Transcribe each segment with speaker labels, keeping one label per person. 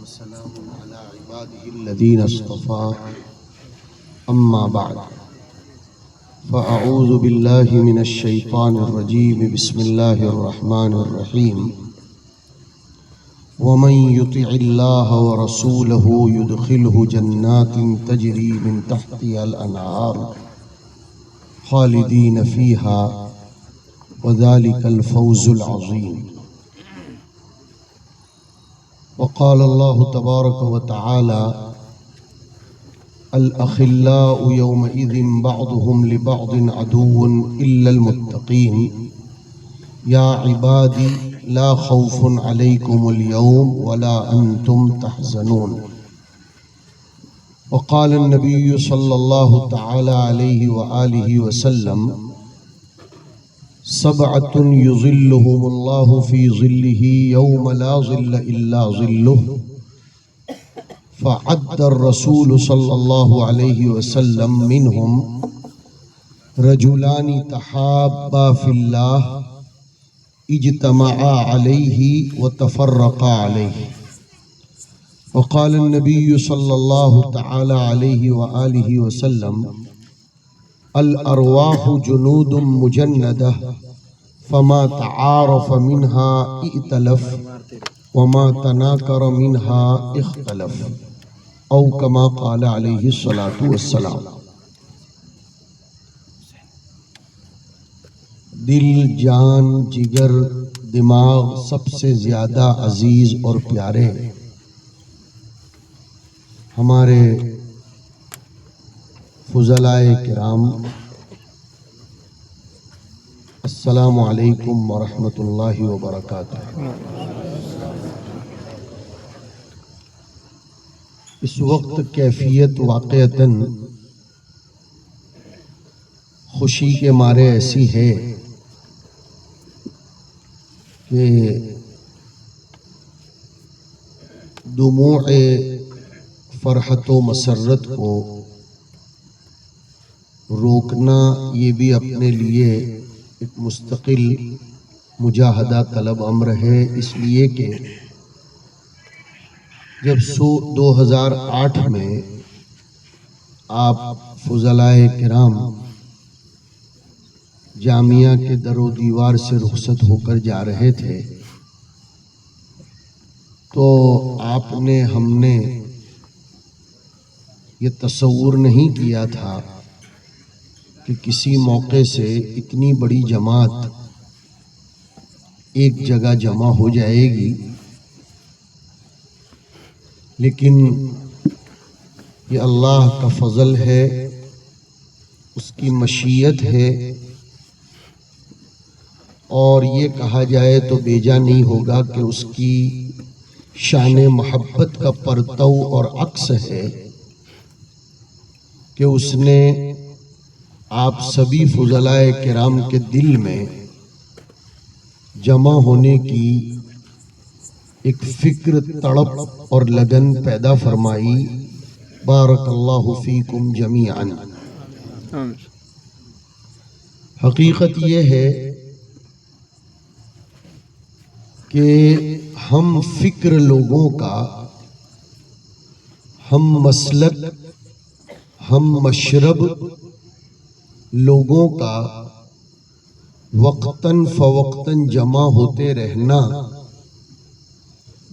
Speaker 1: وسلام على عباده الذين اصطفى أما بعد فأعوذ بالله من الشيطان الرجيم بسم الله الرحمن الرحيم ومن يطع الله ورسوله يدخله جنات تجري من تحتها الأنهار خالدين فيها وذلك الفوز العظيم. وقال الله تبارك وتعالى الأخلاء يومئذ بعضهم لبعض عدو إلا المتقين يا عبادي لا خوف عليكم اليوم ولا أنتم تحزنون. وقال النبي صلى الله تعالى عليه وآله وسلم سبعة يظلهم الله في ظله يوم لا ظل إلا ظله. فعد الرسول صلى الله عليه وسلم منهم رجلان تحابا في الله اجتمعا عليه وتفرقا عليه. وقال النبي صلى الله تعالى عليه وآله وسلم الأرواح جنود مجندة فما تعارف منها ائتلف وما تناكر منها اختلف او كما قال علیہ الصلاة والسلام. دل، جان، جگر، دماغ سب سے زیادہ عزیز اور پیارے ہمارے فضلائے کرام، السلام علیکم ورحمۃ اللہ وبرکاتہ. اس وقت کیفیت واقعتاً خوشی کے مارے ایسی ہے کہ دموع فرحت و مسرت کو روکنا یہ بھی اپنے لیے ایک مستقل مجاہدہ طلب امر ہے، اس لیے کہ جب 2008 میں آپ فضلائے کرام جامعہ کے در و دیوار سے رخصت ہو کر جا رہے تھے تو آپ نے، ہم نے یہ تصور نہیں کیا تھا کہ کسی موقع سے اتنی بڑی جماعت ایک جگہ جمع ہو جائے گی، لیکن یہ اللہ کا فضل ہے، اس کی مشیت ہے، اور یہ کہا جائے تو بیجا نہیں ہوگا کہ اس کی شان محبت کا پرتو اور عکس ہے کہ اس نے آپ سبھی فضلائے کرام کے دل میں جمع ہونے کی ایک فکر، تڑپ اور لگن پیدا فرمائی. بارک اللہ فیکم جمیعاً. حقیقت یہ ہے کہ ہم فکر لوگوں کا، ہم مسلک، ہم مشرب لوگوں کا وقتاً فوقتاً جمع ہوتے رہنا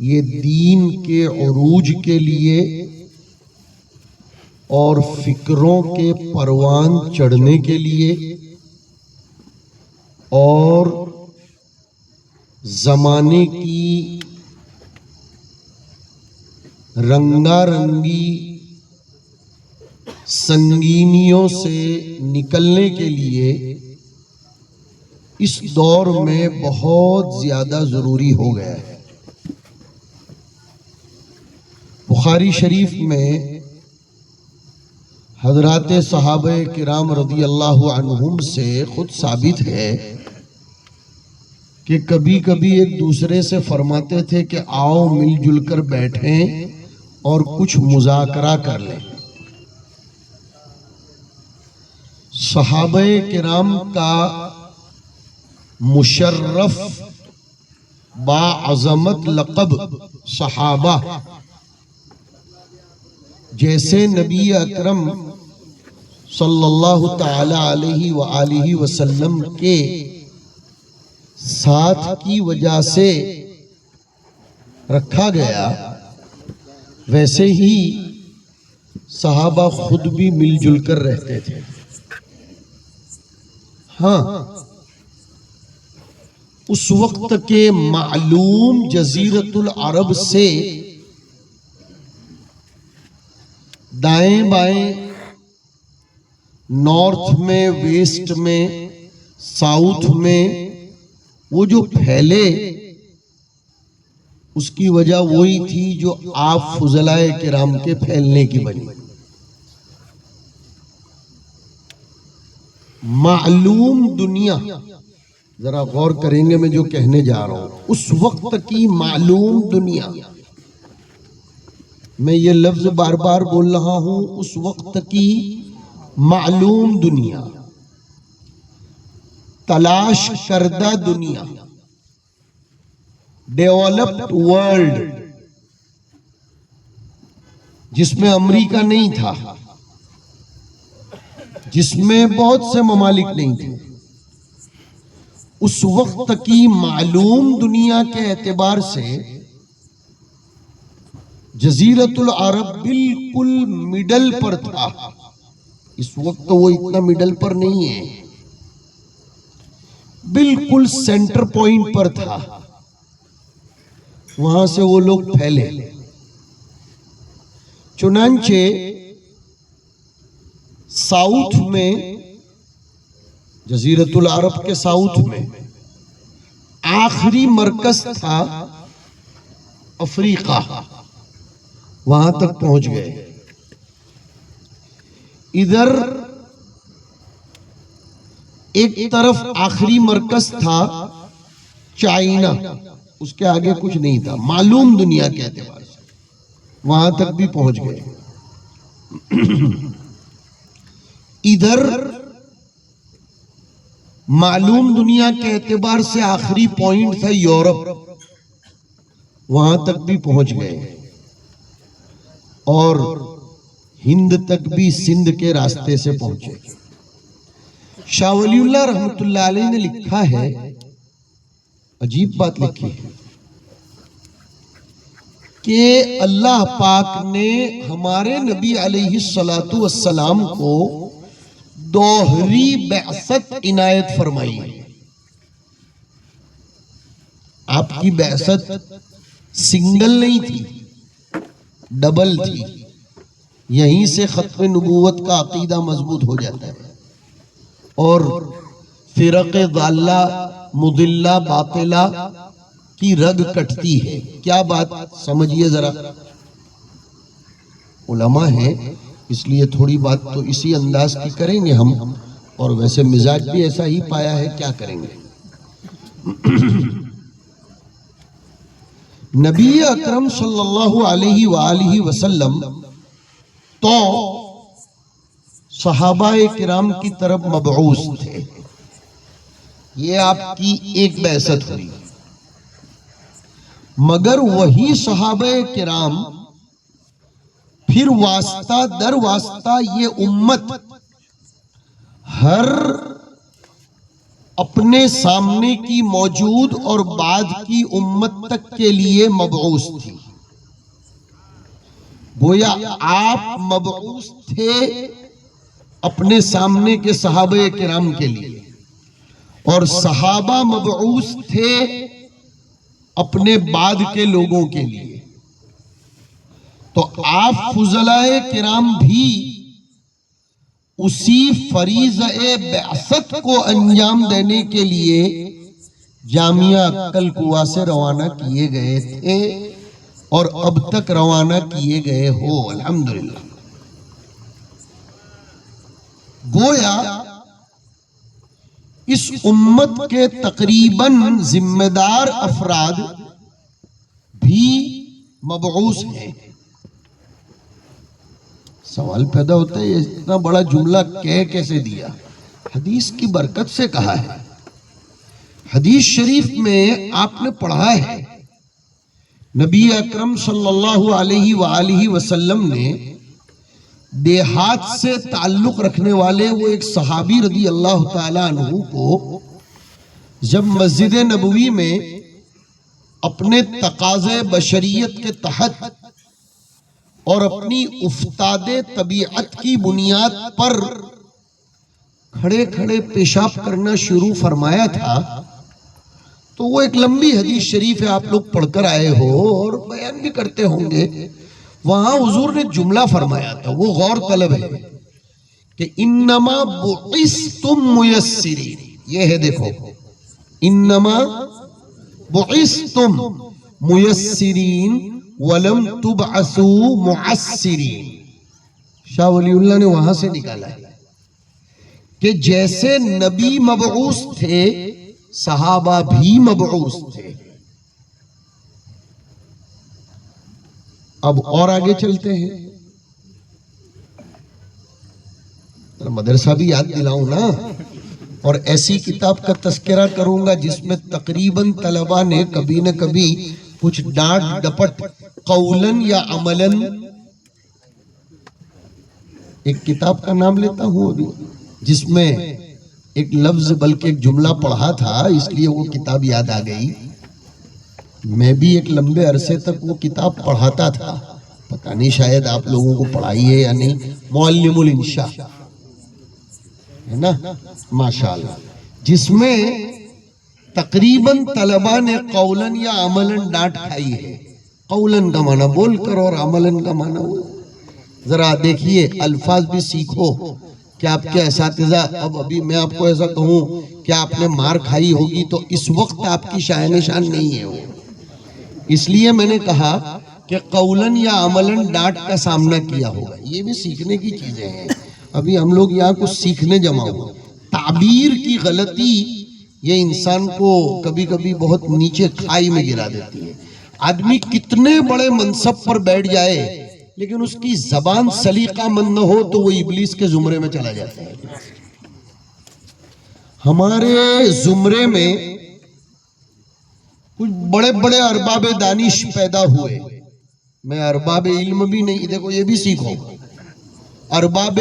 Speaker 1: یہ دین کے عروج کے لیے اور فکروں کے پروان چڑھنے کے لیے اور زمانے کی رنگا رنگی سنگینیوں سے نکلنے کے لیے اس دور میں بہت زیادہ ضروری ہو گیا ہے. بخاری شریف میں حضرات صحابہ کرام رضی اللہ عنہم سے خود ثابت ہے کہ کبھی کبھی ایک دوسرے سے فرماتے تھے کہ آؤ مل جل کر بیٹھیں اور کچھ مذاکرہ کر لیں. صحابہ کرام کا مشرف با عظمت لقب صحابہ جیسے نبی اکرم صلی اللہ تعالی علیہ وآلہ وسلم کے ساتھ کی وجہ سے رکھا گیا، ویسے ہی صحابہ خود بھی مل جل کر رہتے تھے۔ ہاں، اس وقت کے معلوم جزیرت العرب سے دائیں بائیں، نارتھ میں، ویسٹ میں، ساؤتھ میں وہ جو پھیلے، اس کی وجہ وہی تھی جو آپ فضلائے کرام کے پھیلنے کی بنی۔ معلوم دنیا، ذرا غور کریں گے میں جو کہنے جا رہا ہوں، اس وقت کی معلوم دنیا، میں یہ لفظ بار بار بول رہا ہوں، اس وقت کی معلوم دنیا، تلاش کردہ دنیا، ڈیولپڈ ورلڈ، جس میں امریکہ نہیں تھا، جس میں بہت سے ممالک نہیں تھے، اس وقت کی معلوم دنیا کے اعتبار سے جزیرت العرب بالکل مڈل پر تھا۔ اس وقت وہ اتنا مڈل پر نہیں ہے، بالکل سینٹر پوائنٹ پر تھا، وہاں سے وہ لوگ پھیلے۔ چنانچہ ساؤتھ میں، جزیرت العرب کے ساؤتھ میں آخری مرکز تھا افریقہ، وہاں تک پہنچ گئے۔ ادھر ایک طرف آخری مرکز تھا چائنا، اس کے آگے کچھ نہیں تھا، معلوم دنیا کے اعتبار سے وہاں تک بھی پہنچ گئے۔ ادھر معلوم دنیا کے اعتبار سے آخری پوائنٹ تھا یورپ، وہاں تک بھی پہنچ گئے، اور ہند تک بھی سندھ کے راستے سے پہنچے۔ شاہ ولی اللہ رحمت اللہ علیہ نے لکھا ہے، عجیب بات لکھی ہے، کہ اللہ پاک نے ہمارے نبی علیہ السلام کو دوہری بعثت عنایت فرمائی۔ آپ کی بعثت سنگل نہیں تھی، ڈبل تھی۔ یہیں سے ختم نبوت کا عقیدہ مضبوط ہو جاتا ہے، اور فرق ضالہ مضلہ باطلہ کی رگ کٹتی ہے۔ کیا بات سمجھیے ذرا، علماء ہیں اس لیے تھوڑی بات تو اسی انداز کی کریں گے ہم، اور ویسے مزاج بھی ایسا ہی پایا ہے، کیا کریں گے۔ نبی اکرم صلی اللہ علیہ وآلہ وسلم تو صحابہ کرام کی طرف مبعوث تھے، یہ آپ کی ایک بعثت ہوئی، مگر وہی صحابہ کرام پھر واسطہ در واسطہ یہ امت ہر اپنے سامنے کی موجود اور بعد کی امت تک کے لیے مبعوث تھی۔ گویا آپ مبعوث تھے اپنے سامنے کے صحابہ کرام کے لیے، اور صحابہ مبعوث تھے اپنے بعد کے لوگوں کے لیے۔ تو آپ فضلائے کرام بھی اسی فریضہ بعثت کو انجام دینے کے لیے جامعہ عقل کوہ سے روانہ کیے گئے تھے، اور اب تک روانہ کیے گئے ہو، الحمدللہ۔ گویا اس امت کے تقریباً ذمہ دار افراد بھی مبعوث ہیں۔ سوال پیدا ہوتا ہے، یہ اتنا بڑا جملہ کیسے دیا؟ حدیث کی برکت سے کہا ہے۔ حدیث شریف میں آپ نے پڑھا ہے، نبی اکرم صلی اللہ علیہ وآلہ وسلم نے دیہات سے تعلق رکھنے والے وہ ایک صحابی رضی اللہ تعالیٰ عنہ کو جب مسجد نبوی میں اپنے تقاضے بشریت کے تحت اور اپنی افتاد طبیعت کی بنیاد پر کھڑے کھڑے پیشاب کرنا شروع فرمایا تھا، تو وہ ایک لمبی حدیث شریف ہے، آپ لوگ پڑھ کر آئے ہو اور بیان بھی کرتے ہوں گے۔ وہاں حضور نے جملہ فرمایا تھا، وہ غور طلب ہے کہ انما بعثتم میسرین، یہ ہے دیکھو، انما بعثتم میسرین ولم تبعثوا معسرین۔ شاہ ولی اللہ نے وہاں سے نکالا ہے کہ جیسے نبی مبعوث تھے صحابہ بھی مبعوث تھے۔ اب اور آگے چلتے ہیں، مدرسہ بھی یاد دلاؤں نا، اور ایسی کتاب کا تذکرہ کروں گا جس میں تقریباً طلبہ نے کبھی نہ کبھی کچھ ڈانٹ ڈپٹ قولاً یا عملاً، ایک کتاب کا نام لیتا ہوں ابھی جس میں ایک لفظ بلکہ ایک جملہ پڑھا تھا، اس لیے وہ کتاب یاد آ گئی۔ میں بھی ایک لمبے عرصے تک وہ کتاب پڑھاتا تھا، پتہ نہیں شاید آپ لوگوں کو پڑھائی ہے یا نہیں، معلم الانشاء ہے نا، ماشاءاللہ، جس میں تقریباً طلبہ نے قولاً یا عملاً ڈانٹ کھائی ہے۔ قولاً کا معنی بول کر اور عملاً کا معنی وہ، ذرا دیکھیے الفاظ بھی سیکھو کہ آپ کے اساتذہ، اب ابھی میں آپ کو ایسا کہوں کہ آپ نے مار کھائی ہوگی تو اس وقت آپ کی شاہ نشان نہیں ہے وہ، اس لیے میں نے کہا کہ قولاً یا عملاً ڈانٹ کا سامنا کیا ہوگا، یہ بھی سیکھنے کی چیزیں ہیں۔ ابھی ہم لوگ یہاں کچھ سیکھنے جمع ہوئے۔ تعبیر کی غلطی یہ انسان کو کبھی کبھی بہت نیچے کھائی میں گرا دیتی ہے۔ آدمی کتنے بڑے منصب پر بیٹھ جائے لیکن اس کی زبان سلیقہ مند نہ ہو تو وہ ابلیس کے زمرے میں چلا جاتا ہے۔ ہمارے زمرے میں کچھ بڑے بڑے ارباب دانش پیدا ہوئے، میں ارباب علم بھی نہیں، دیکھو یہ بھی سیکھو، ارباب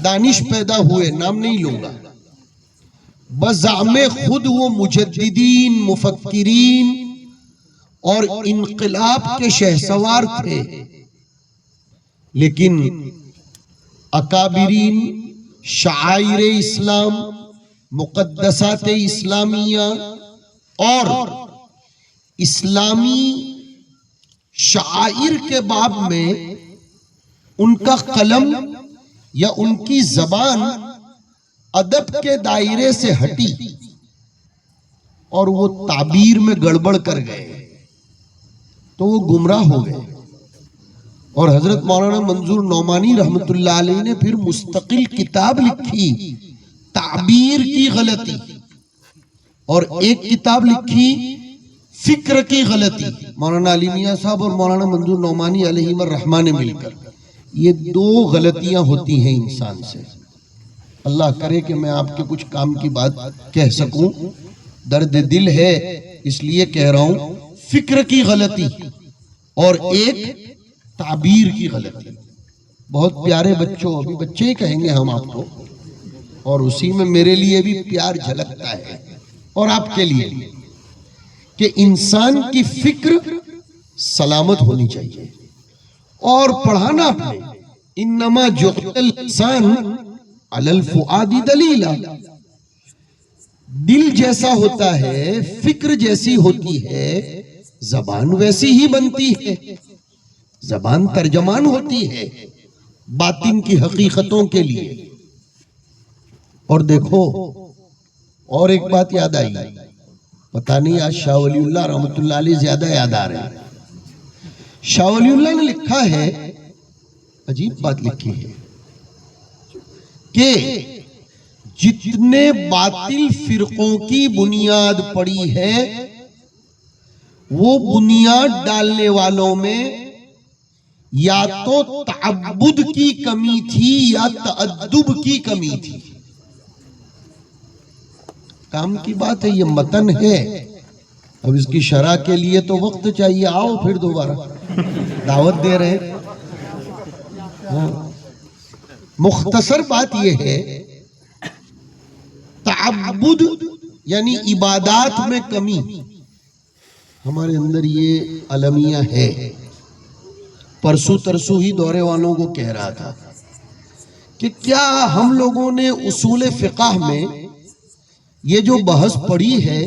Speaker 1: دانش پیدا ہوئے، نام نہیں لوں گا، بزعم خود وہ مجددین، مفکرین اور انقلاب کے شہسوار تھے، لیکن اکابرین، شعائر اسلام، مقدسات اسلامیہ اور اسلامی شعائر کے باب میں ان کا قلم یا ان کی زبان ادب کے دائرے سے ہٹی اور وہ تعبیر میں گڑبڑ کر گئے تو وہ گمراہ ہو گئے۔ اور حضرت مولانا منظور نعمانی رحمت اللہ علیہ نے پھر مستقل کتاب لکھی تعبیر کی غلطی، اور ایک کتاب لکھی فکر کی غلطی، مولانا علی میاں صاحب اور مولانا منظور نعمانی علیہ الرحمٰن نے مل کر۔ یہ دو غلطیاں ہوتی ہیں انسان سے، اللہ کرے کہ میں آپ کے کچھ کام کی بات کہہ سکوں، درد دل ہے اس لیے کہہ رہا ہوں، فکر کی غلطی اور ایک تعبیر کی غلطی۔ بہت پیارے بچوں، ابھی بچے ہی کہیں گے ہم آپ کو، اور اسی میں میرے لیے بھی پیار جھلکتا ہے اور آپ کے لیے بھی، کہ انسان کی فکر سلامت ہونی چاہیے۔ اور پڑھانا آپ نے انما جعل الانسان علی الفؤاد دلیلا، دل جیسا ہوتا ہے، فکر جیسی ہوتی ہے، زبان ویسی ہی بنتی ہے، زبان ترجمان ہوتی ہے باطن کی حقیقتوں کے لیے۔ اور دیکھو اور ایک بات یاد آئی، پتہ نہیں آج شاہ ولی اللہ رحمت اللہ علیہ زیادہ یاد آ رہے ہیں۔ شاہ ولی اللہ نے لکھا ہے، عجیب بات لکھی ہے کہ جتنے باطل فرقوں کی بنیاد پڑی ہے وہ بنیاد ڈالنے والوں میں یا تو تعبد کی کمی تھی یا تأدب کی کمی تھی۔ کام کی بات ہے، یہ متن ہے، اب اس کی شرح کے لیے تو وقت چاہیے، آؤ پھر دوبارہ دعوت دے رہے ہیں۔ مختصر بات یہ ہے، تعبد یعنی عبادات میں کمی ہمارے اندر یہ المیہ ہے۔ پرسو ترسو ہی دورے والوں کو کہہ رہا تھا کہ کیا ہم لوگوں نے اصول فقہ میں یہ جو بحث پڑھی ہے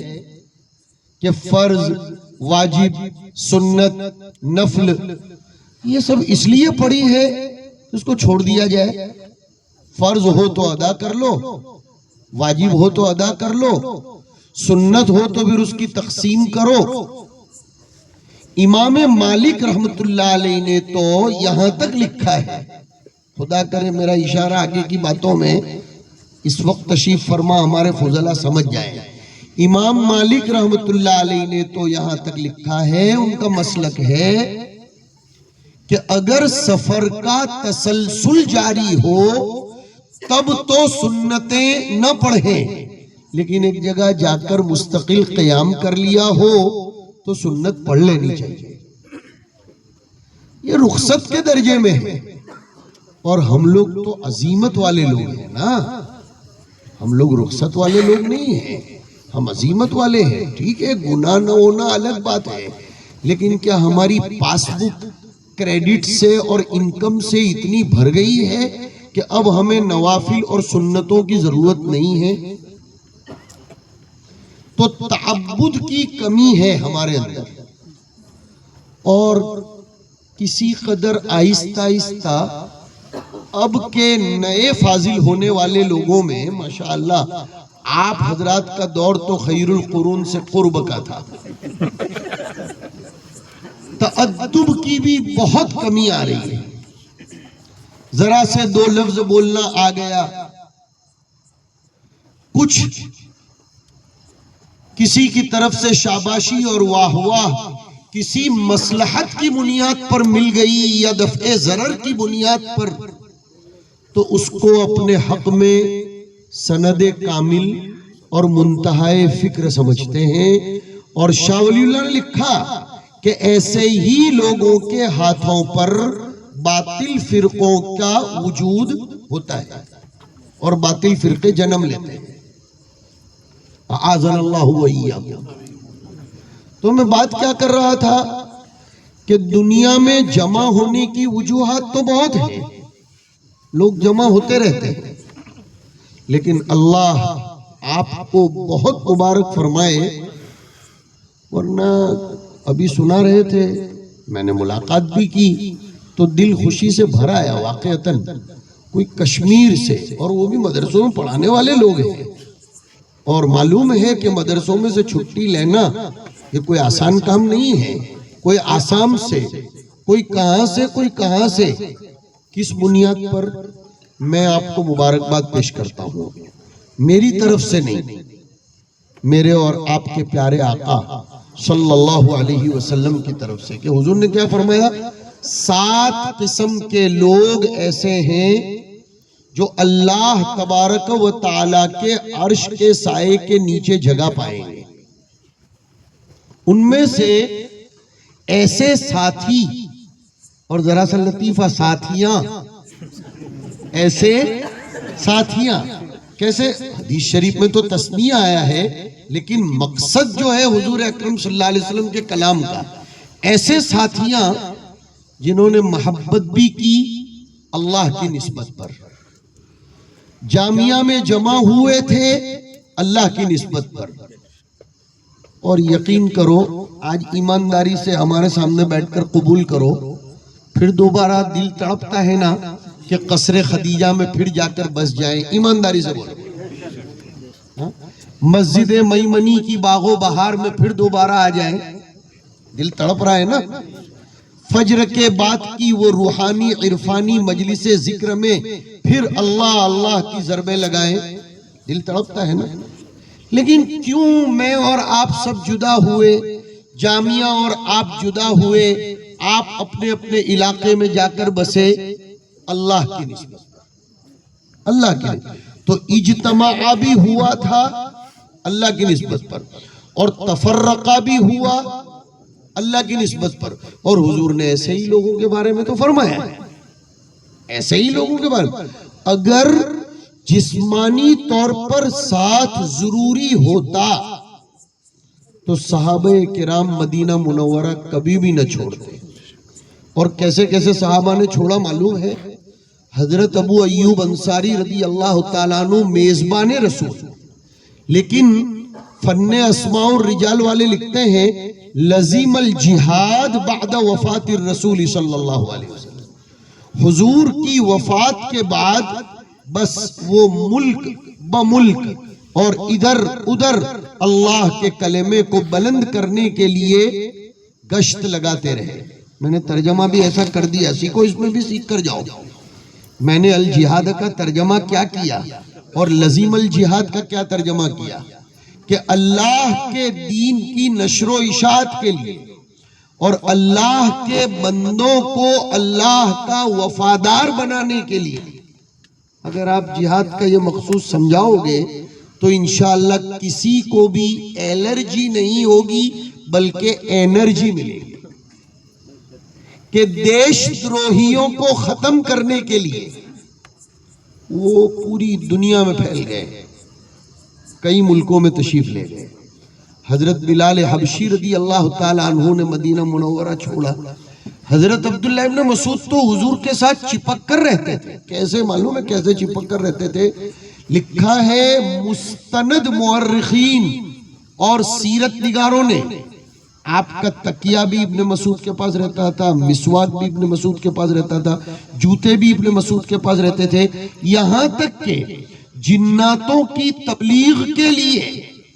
Speaker 1: کہ فرض، واجب، سنت، نفل، یہ سب اس لیے پڑھی ہے اس کو چھوڑ دیا جائے؟ فرض ہو تو ادا کر لو، واجب ہو تو ادا کر لو، سنت ہو تو پھر اس کی تقسیم کرو۔ امام مالک رحمت اللہ علیہ نے تو یہاں تک لکھا ہے، خدا کرے میرا اشارہ آگے کی باتوں میں اس وقت تشریف فرما ہمارے فضلہ سمجھ جائیں۔ امام مالک رحمت اللہ علیہ نے تو یہاں تک لکھا ہے، ان کا مسلک ہے کہ اگر سفر کا تسلسل جاری ہو تب تو سنتیں نہ پڑھیں، لیکن ایک جگہ جا کر مستقل قیام کر لیا ہو تو سنت پڑھ لینی چاہیے۔ یہ رخصت کے درجے میں ہے، اور ہم لوگ تو عزیمت والے لوگ ہیں نا، ہم لوگ رخصت والے لوگ نہیں ہیں، ہم عزیمت والے ہیں۔ ٹھیک ہے، گناہ نہ ہونا الگ بات ہے، لیکن کیا ہماری پاس بک کریڈٹ سے اور انکم سے اتنی بھر گئی ہے کہ اب ہمیں نوافل اور سنتوں کی ضرورت نہیں ہے؟ تو تعبد کی کمی ہے ہمارے اندر، اور کسی قدر آہستہ آہستہ اب کے نئے فاضل ہونے والے لوگوں میں ماشاءاللہ آپ حضرات کا دور تو خیر القرون سے قرب کا تھا، تأدب کی بھی بہت کمی آ رہی ہے۔ ذرا سے دو لفظ بولنا آ گیا، کچھ کسی کی طرف سے شاباشی اور واہ واہ کسی مصلحت کی بنیاد پر مل گئی یا دفع ضرر کی بنیاد پر، تو اس کو اپنے حق میں سند کامل اور منتہائے فکر سمجھتے ہیں۔ اور شاہ ولی اللہ نے لکھا کہ ایسے ہی لوگوں کے ہاتھوں پر باطل فرقوں کا وجود ہوتا ہے اور باطل فرقے جنم لیتے ہیں۔ اعاذنا اللہ وإیاکم۔ تو میں بات کیا کر رہا تھا کہ دنیا میں جمع ہونے کی وجوہات تو بہت ہیں، لوگ جمع ہوتے رہتے ہیں، لیکن اللہ آپ کو بہت مبارک فرمائے، ورنہ ابھی سنا رہے تھے، میں نے ملاقات بھی کی تو دل خوشی سے بھر آیا واقعتاً، کوئی کشمیر سے، اور وہ بھی مدرسوں میں پڑھانے والے لوگ ہیں، اور معلوم ہے کہ مدرسوں میں سے چھٹی لینا یہ کوئی آسان کام نہیں ہے، کوئی آسام سے، کوئی کہاں سے، کوئی کہاں سے، کس بنیاد پر؟ میں آپ کو مبارکباد پیش کرتا ہوں، میری طرف سے نہیں، میرے اور آپ کے پیارے آقا صلی اللہ علیہ وسلم کی طرف سے، کہ حضور نے کیا فرمایا؟ 7 قسم کے لوگ ایسے ہیں جو اللہ تبارک و تعالیٰ کے عرش کے سائے کے نیچے جگہ پائیں گے۔ ان میں سے ایسے ساتھی، اور ذرا سا لطیفہ، ساتھیاں، ایسے ساتھیاں کیسے؟ حدیث شریف میں تو تسمیہ آیا ہے، لیکن مقصد جو ہے حضور اکرم صلی اللہ علیہ وسلم کے کلام کا، ایسے ساتھیاں جنہوں نے محبت بھی کی اللہ کی نسبت پر، جامعہ میں جمع ہوئے تھے اللہ کی نسبت پر، اور یقین کرو آج ایمانداری سے ہمارے سامنے بیٹھ کر قبول کرو، پھر دوبارہ دل تڑپتا ہے نا کہ قصر خدیجہ میں پھر جا کر بس جائیں؟ ایمانداری سے بولو، مسجد میمنی کی باغ و بہار میں پھر دوبارہ آ جائیں؟ دل تڑپ رہا ہے نا؟ فجر کے بعد کی وہ روحانی عرفانی مجلس ذکر میں پھر اللہ اللہ کی ضربیں لگائیں؟ دل تڑپتا ہے نا؟ لیکن کیوں میں اور آپ سب جدا ہوئے، جامعہ اور آپ جدا ہوئے، آپ اپنے اپنے علاقے میں جا کر بسے؟ اللہ کی نسبت پر، اللہ کی نسبت۔ تو اجتماع بھی ہوا تھا اللہ کی نسبت پر، اور تفرقہ بھی ہوا اللہ کی نسبت پر، اور حضور نے ایسے ہی لوگوں کے بارے میں تو فرمایا ہے ایسے ہی لوگوں کے بارے میں اگر جسمانی طور پر ساتھ ضروری ہوتا تو صحابہ کرام مدینہ منورہ کبھی بھی نہ چھوڑتے. اور کیسے کیسے صحابہ نے چھوڑا معلوم ہے؟ حضرت ابو ایوب انصاری رضی اللہ تعالیٰ عنہ میزبان رسول، لیکن فن اسماء الرجال والے لکھتے ہیں لزیم الجہاد بعد وفات الرسول صلی اللہ علیہ وسلم، حضور کی وفات کے بعد بس وہ ملک بملک اور ادھر ادھر اللہ کے کلمے کو بلند کرنے کے لیے گشت لگاتے رہے. میں نے ترجمہ بھی ایسا کر دیا، سیکھو اس میں بھی سیکھ کر جاؤ. میں نے الجہاد کا ترجمہ کیا کیا اور لزیم الجہاد کا کیا ترجمہ کیا کہ اللہ کے دین کی نشر و اشاعت کے لیے اور اللہ کے بندوں کو اللہ کا وفادار بنانے کے لیے اگر آپ جہاد کا یہ مخصوص سمجھاؤ گے تو انشاءاللہ کسی کو بھی الرجی نہیں ہوگی بلکہ انرجی ملے گی کہ دیش دروہیوں کو ختم کرنے کے لیے وہ پوری دنیا میں پھیل گئے، کئی ملکوں میں تشریف لے گئے. حضرت بلال حبشی رضی اللہ تعالی عنہ نے مدینہ منورہ چھوڑا. حضرت عبداللہ ابن مسعود تو حضور کے ساتھ چپک کر رہتے تھے. کیسے معلوم ہے کیسے چپک کر رہتے تھے؟ لکھا ہے مستند مورخین اور سیرت نگاروں نے آپ کا تکیہ بھی ابن مسعود کے پاس رہتا تھا، مسواک بھی ابن مسعود کے پاس رہتا تھا، جوتے بھی ابن مسعود کے پاس رہتے تھے، یہاں تک کہ جناتوں کی تبلیغ کے لیے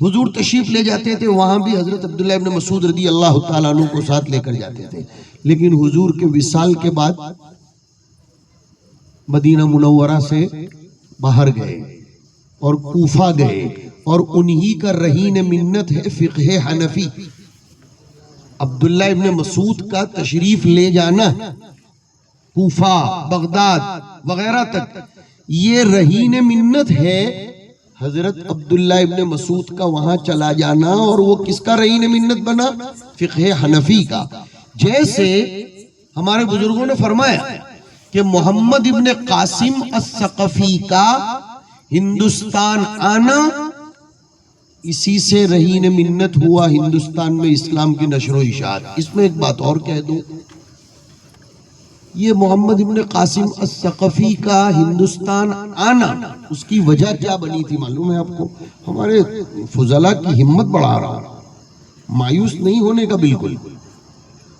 Speaker 1: حضور تشریف لے جاتے تھے، وہاں بھی حضرت عبداللہ ابن مسعود رضی اللہ تعالیٰ عنہ کو ساتھ لے کر جاتے تھے. لیکن حضور کے وصال کے بعد مدینہ منورہ سے باہر گئے اور کوفہ گئے اور انہی کا رہین منت ہے فقہ حنفی. عبداللہ ابن مسعود کا تشریف لے جانا کوفہ بغداد وغیرہ تک یہ رہین منت ہے. حضرت عبداللہ ابن مسعود کا وہاں چلا جانا اور وہ کس کا رہین منت بنا؟ فقہ حنفی کا. جیسے ہمارے بزرگوں نے فرمایا کہ محمد ابن قاسم الثقفی کا ہندوستان آنا اسی سے رہین منت ہوا ہندوستان میں اسلام کی نشر و اشاعت. اس میں ایک بات اور کہہ دوں، یہ محمد ابن قاسم الثقفی کا ہندوستان آنا اس کی وجہ کیا بنی تھی معلوم ہے آپ کو؟ ہمارے فضلاء کی ہمت بڑھا رہا، مایوس نہیں ہونے کا بالکل.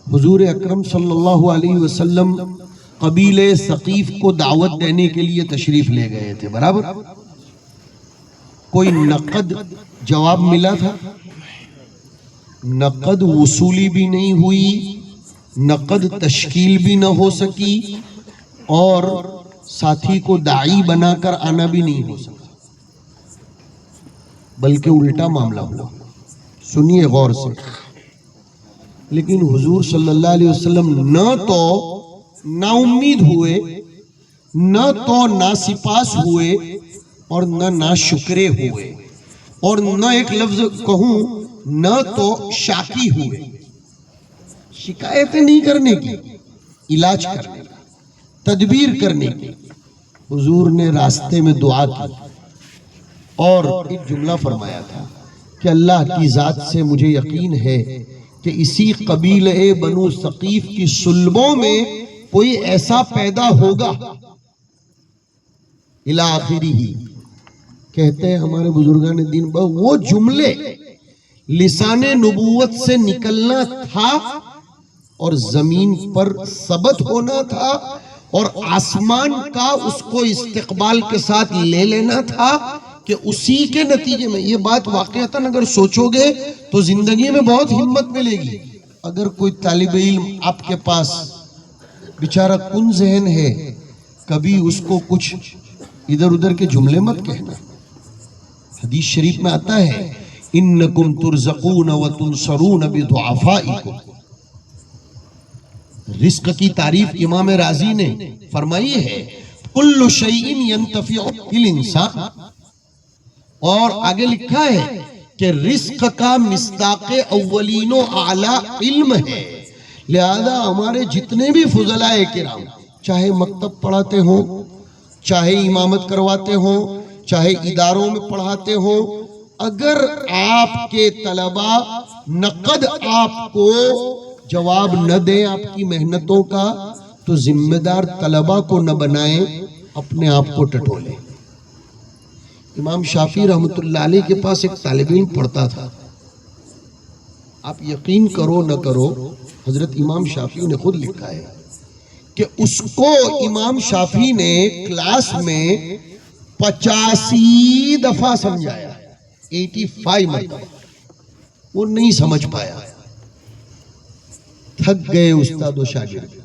Speaker 1: حضور اکرم صلی اللہ علیہ وسلم قبیلے ثقیف کو دعوت دینے کے لیے تشریف لے گئے تھے، برابر؟ کوئی نقد جواب ملا تھا؟ نقد وصولی بھی نہیں ہوئی، نقد تشکیل بھی نہ ہو سکی، اور ساتھی کو داعی بنا کر آنا بھی نہیں ہو سکا، بلکہ الٹا معاملہ ہوا. سنیے غور سے. لیکن حضور صلی اللہ علیہ وسلم نہ تو نا امید ہوئے، نہ تو ناسپاس ہوئے، اور نہ ناشکرے ہوئے، اور نہ ایک لفظ کہوں نہ تو شاکی ہوئے. شکایتیں نہیں کرنے کی، علاج کرنے کی، تدبیر کرنے کی. حضور نے راستے میں دعا کی اور ایک جملہ فرمایا تھا کہ اللہ کی ذات سے مجھے یقین ہے کہ اسی قبیلہ بنو ثقیف کی صلبوں میں کوئی ایسا پیدا ہوگا الی آخری ہی. کہتے ہیں ہمارے بزرگان دین وہ جملے لسان نبوت سے نکلنا تھا اور زمین پر ثبت ہونا تھا اور آسمان کا اس کو استقبال کے ساتھ لے لینا تھا کہ اسی کے نتیجے میں یہ بات واقعتاً اگر سوچو گے تو زندگی میں بہت ہمت ملے گی. اگر کوئی طالب علم آپ کے پاس بیچارہ کن ذہن ہے، کبھی اس کو کچھ ادھر ادھر کے جملے مت کہنا. حدیث شریف میں آتا ہے انکم ترزقون وتنصرون بضعفائکم. رزق کی تعریف امام رازی نے فرمائی ہے کل شیء ینتفع الانسان، اور آگے لکھا ہے کہ رزق کا مصداق اولین و اعلی علم ہے. لہذا ہمارے جتنے بھی فضلاء کرام چاہے مکتب پڑھاتے ہوں، چاہے امامت کرواتے ہوں، چاہے اداروں میں پڑھاتے ہوں، اگر آپ کے طلبہ نقد آپ کو جواب نہ دیں آپ کی محنتوں کا، تو ذمہ دار طلبہ کو نہ بنائیں، اپنے آپ کو ٹٹولیں۔ امام شافعی رحمۃ اللہ علیہ کے پاس ایک طالب علم پڑھتا تھا، آپ یقین کرو نہ کرو، حضرت امام شافعی نے خود لکھا ہے کہ اس کو امام شافعی نے کلاس میں 85 دفعہ سمجھایا، 85 مرتبہ، وہ نہیں سمجھ پایا، تھک گئے استاد و شاگرد۔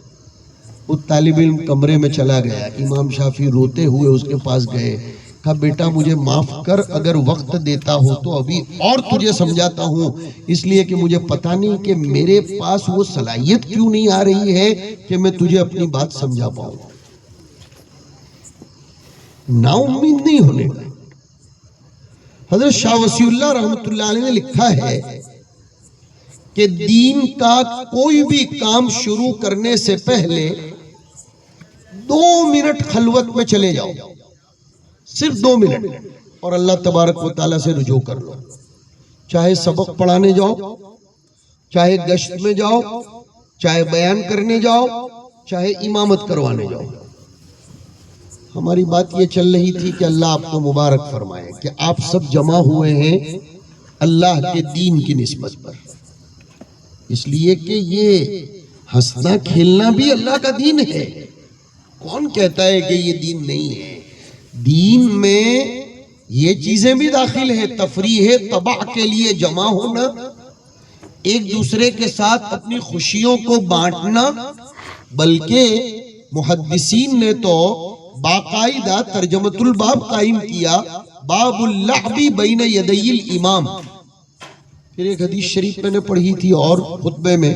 Speaker 1: وہ طالب علم کمرے میں چلا گیا، امام شافعی روتے ہوئے اس کے پاس گئے، کہا بیٹا مجھے معاف کر، اگر وقت دیتا ہو تو ابھی اور تجھے سمجھاتا ہوں، اس لیے کہ مجھے پتا نہیں کہ میرے پاس وہ صلاحیت کیوں نہیں آ رہی ہے کہ میں تجھے اپنی بات سمجھا پاؤں۔ نا امید نہیں ہونے کا۔ حضرت شاہ وصی اللہ رحمۃ اللہ علیہ نے لکھا ہے کہ دین کا کوئی بھی کام شروع کرنے سے پہلے 2 منٹ خلوت میں چلے جاؤ، صرف 2 منٹ، اور اللہ تبارک و تعالیٰ سے رجوع کر لو۔ چاہے سبق پڑھانے جاؤ، چاہے گشت میں جاؤ، چاہے بیان کرنے جاؤ، چاہے امامت کروانے جاؤ۔ ہماری بات یہ چل رہی تھی کہ اللہ آپ کو مبارک فرمائے کہ آپ سب جمع ہوئے ہیں اللہ کے دین کی نسبت پر، اس لیے کہ یہ ہنسنا کھیلنا بھی اللہ کا دین ہے۔ کون کہتا ہے کہ یہ دین نہیں ہے؟ دین میں یہ چیزیں بھی داخل ہیں، تفریح طبع کے لیے جمع ہونا، ایک دوسرے کے ساتھ اپنی خوشیوں کو بانٹنا، بلکہ محدثین نے تو باقاعدہ ترجمۃ الباب قائم کیا، باب اللعب بین یدی الامام۔ پھر ایک حدیث شریف میں نے پڑھی تھی اور خطبے میں،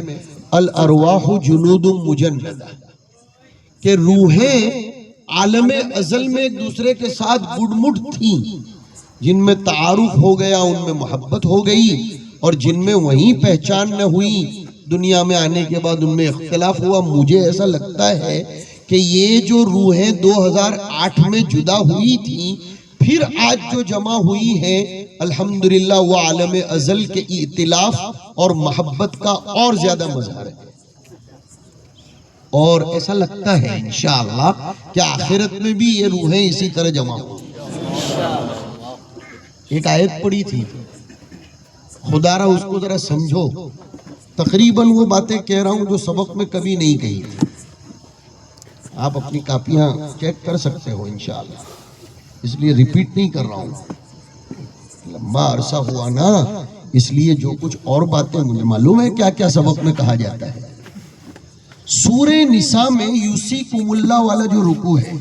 Speaker 1: الارواح جنود مجندہ، کہ روحیں عالم ازل میں ایک دوسرے کے ساتھ گڈ مڈ تھیں، جن میں تعارف ہو گیا ان میں محبت ہو گئی، اور جن میں وہیں پہچان نہ ہوئی دنیا میں آنے کے بعد ان میں اختلاف ہوا۔ مجھے ایسا لگتا ہے کہ یہ جو روحیں 2008 میں جدا ہوئی تھیں، پھر آج جو جمع ہوئی ہیں، الحمدللہ وہ عالم ازل کے ائتلاف اور محبت کا اور زیادہ مظہر ہے، اور ایسا لگتا ہے انشاءاللہ کہ آخرت میں بھی یہ روحیں اسی طرح جمع ہوں۔ ایک آیت پڑھی تھی، خدا را اس کو ذرا سمجھو، تقریباً وہ باتیں کہہ رہا ہوں جو سبق میں کبھی نہیں کہی تھی، آپ اپنی کاپیاں چیک کر سکتے ہو انشاءاللہ، اس لیے ریپیٹ نہیں کر رہا ہوں، لمبا عرصہ ہوا نا، اس لیے جو کچھ اور باتیں مجھے معلوم ہے کیا کیا سبق میں کہا جاتا ہے۔ سورہ نساء میں یوسیکم اللہ والا جو رکوع ہے،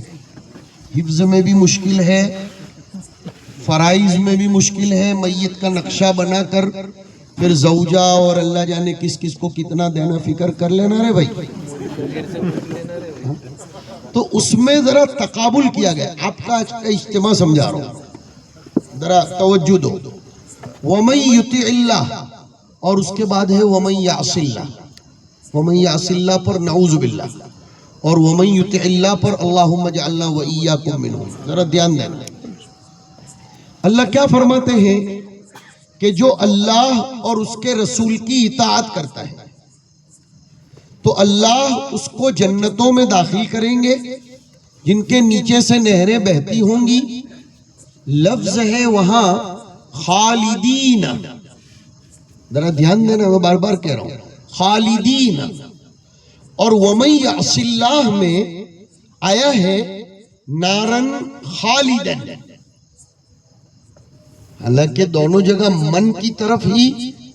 Speaker 1: حفظ میں بھی مشکل ہے، فرائض میں بھی مشکل ہے، میت کا نقشہ بنا کر پھر زوجہ اور اللہ جانے کس کس کو کتنا دینا فکر کر لینا رے بھائی، تو اس میں ذرا تقابل کیا گیا۔ آپ کا آج کا اجتماع سمجھا رہا ہوں، ذرا توجہ دو۔ وَمَن يُطِعِ اللَّهَ، اور اس کے بعد ہے وَمَن يَعْصِ اللَّهَ، وَمَن يَعْصِ اللَّهَ پر نعوذ باللہ، اور وَمَن يُطِعِ اللَّهَ پر اللہم اجعلنا وَإِيَّاكُم مِّنْهُم۔ ذرا دھیان دیں، اللہ کیا فرماتے ہیں کہ جو اللہ اور اس کے رسول کی اطاعت کرتا ہے تو اللہ اس کو جنتوں میں داخل کریں گے جن کے نیچے سے نہریں بہتی ہوں گی۔ لفظ ہے وہاں خالدین، ذرا دھیان دینا، میں بار بار کہہ رہا ہوں خالدین، اور وَمَن يَعْصِ اللَّهَ میں آیا ہے نارن خالدن، حالانکہ دونوں جگہ من کی طرف ہی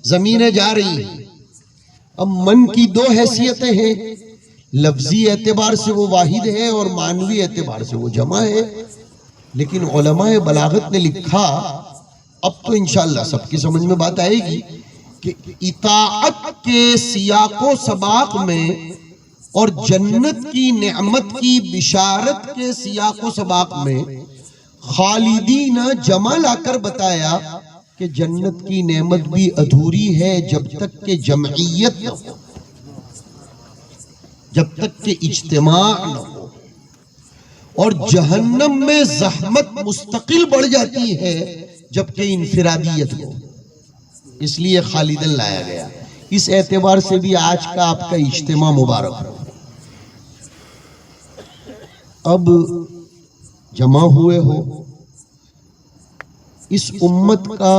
Speaker 1: ضمیریں جا رہی ہیں۔ اب من کی 2 حیثیتیں ہیں، لفظی اعتبار سے وہ واحد ہے اور معنوی اعتبار سے وہ جمع ہے، لیکن علماء بلاغت نے لکھا، اب تو انشاءاللہ سب کی سمجھ میں بات آئے گی، کہ اطاعت کے سیاق و سباق میں اور جنت کی نعمت کی بشارت کے سیاق و سباق میں خالدین جمع لا کر بتایا کہ جنت کی نعمت بھی ادھوری ہے جب تک کہ جمعیت نہ ہو، جب تک کہ اجتماع نہ ہو۔ اور جہنم میں زحمت مستقل بڑھ جاتی ہے جبکہ انفرادیت ہو، اس لیے خالدن لایا گیا۔ اس اعتبار سے بھی آج کا آپ کا اجتماع مبارک ہو۔ اب جمع ہوئے ہو، اس امت کا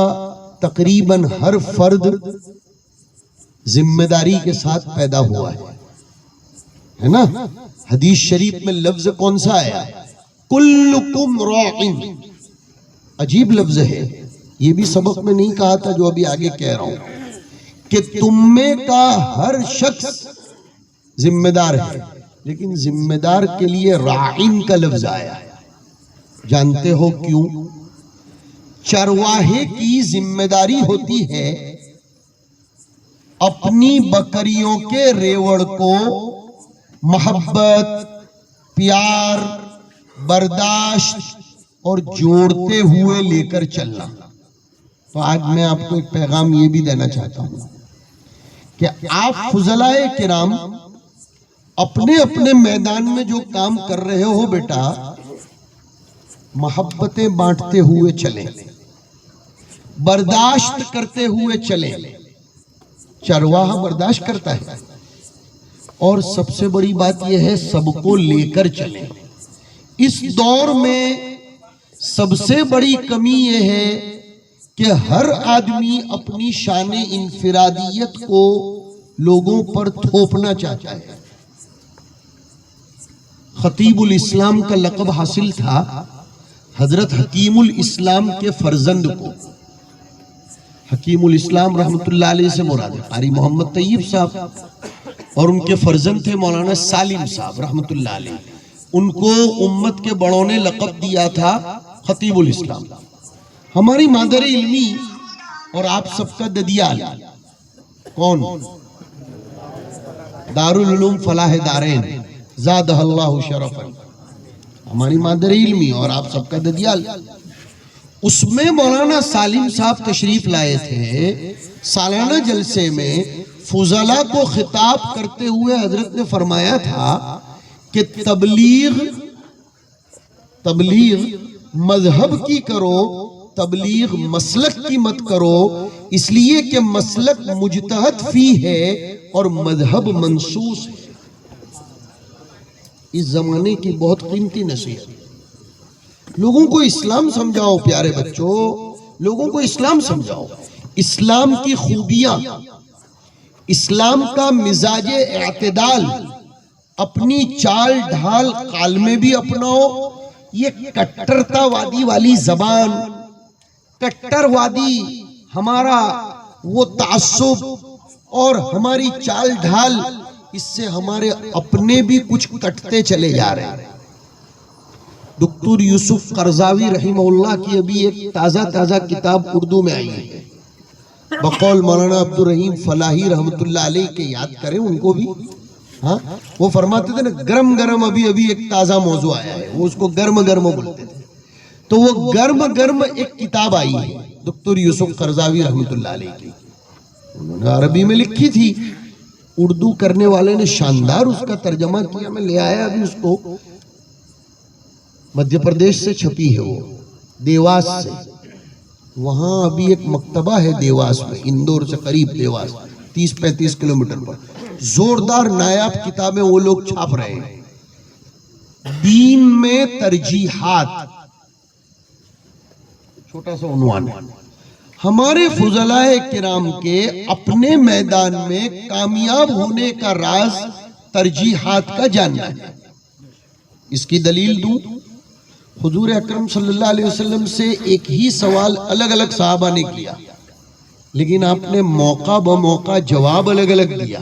Speaker 1: تقریباً ہر فرد ذمہ داری کے ساتھ پیدا ہوا ہے نا؟ حدیث شریف میں لفظ کون سا آیا؟ کلکم راعٍ، عجیب لفظ ہے، یہ بھی سبق میں نہیں کہا تھا جو ابھی آگے کہہ رہا ہوں، کہ تم میں کا ہر شخص ذمہ دار ہے، لیکن ذمہ دار کے لیے راعٍ کا لفظ آیا۔ جانتے ہو کیوں؟ چرواہے کی ذمہ داری ہوتی ہے اپنی بکریوں کے ریوڑ کو محبت، پیار، برداشت اور جوڑتے ہوئے لے کر چلنا۔ تو آج میں آپ کو ایک پیغام یہ بھی دینا چاہتا ہوں کہ آپ فضلائے کرام اپنے اپنے میدان میں جو کام کر رہے ہو بیٹا، محبتیں بانٹتے ہوئے چلیں، برداشت کرتے ہوئے چلیں۔ چرواہا برداشت کرتا ہے، اور سب سے بڑی بات یہ ہے سب کو لے کر چلیں۔ اس دور میں سب سے بڑی کمی یہ ہے کہ ہر آدمی اپنی شان انفرادیت کو لوگوں پر تھوپنا چاہتا ہے۔ خطیب الاسلام کا لقب حاصل تھا حضرت حکیم الاسلام کے فرزند کو۔ حکیم الاسلام رحمت اللہ علیہ سے مراد ہے قاری محمد طیب صاحب، اور ان کے فرزند تھے مولانا سالم صاحب رحمت اللہ علیہ۔ ان کو امت کے بڑوں نے لقب دیا تھا خطیب الاسلام۔ ہماری مادر علمی اور آپ سب کا ددیال کون؟ دارالعلوم فلاح دارین زادہ اللہ شرفا، ہماری مادر علمی اور آپ سب کا ددیال۔ اس میں مولانا سالم صاحب تشریف لائے تھے۔ سالانہ جلسے میں فضلاء کو خطاب کرتے ہوئے حضرت نے فرمایا تھا کہ تبلیغ مذہب کی کرو، تبلیغ مسلک کی مت کرو، اس لیے کہ مسلک مجتہد فی ہے اور مذہب منصوص ہے۔ اس زمانے کی بہت قیمتی نصیحت۔ لوگوں کو اسلام سمجھاؤ پیارے بچوں، لوگوں کو اسلام سمجھاؤ، اسلام کی خوبیاں، اسلام کا مزاج اعتدال، اپنی چال ڈھال قال میں بھی اپناؤ۔ یہ کٹرتا وادی والی زبان، کٹر وادی، ہمارا وہ تعصب اور ہماری چال ڈھال، اس سے ہمارے اپنے بھی کچھ کٹتے چلے جا رہے ہیں۔ دکتور یوسف قرضاوی رحمہ اللہ کی ابھی ایک تازہ کتاب اردو میں آئی ہے، بقول مولانا عبد الرحیم فلاحی رحمت اللہ علیہ کے، یاد کریں ان کو بھی۔ ہاں، وہ فرماتے تھے نا گرم ابھی ایک تازہ موضوع آیا ہے، وہ اس کو گرم بولتے تھے۔ تو وہ گرم ایک کتاب آئی ہے دکتور یوسف قرضاوی رحمت اللہ علیہ کی، انہوں نے عربی میں لکھی تھی، اردو کرنے والے نے شاندار اس کا ترجمہ کیا، میں لے آیا ابھی اس کو، مدھیہ پردیش سے چھپی ہے وہ، دیواس سے۔ وہاں ابھی ایک مکتبہ ہے دیواس میں، اندور سے قریب دیواس، 30-35 کلومیٹر پر، زوردار نایاب کتابیں وہ لوگ چھاپ رہے ہیں۔ دین میں ترجیحات، چھوٹا سا عنوان ہے۔ ہمارے فضلاء کرام کے اپنے میدان میں کامیاب ہونے کا راز ترجیحات کا جاننا ہے۔ اس کی دلیل دوں، حضور اکرم صلی اللہ علیہ وسلم سے ایک ہی سوال الگ صحابہ نے کیا، لیکن آپ نے موقع بموقع جواب الگ دیا۔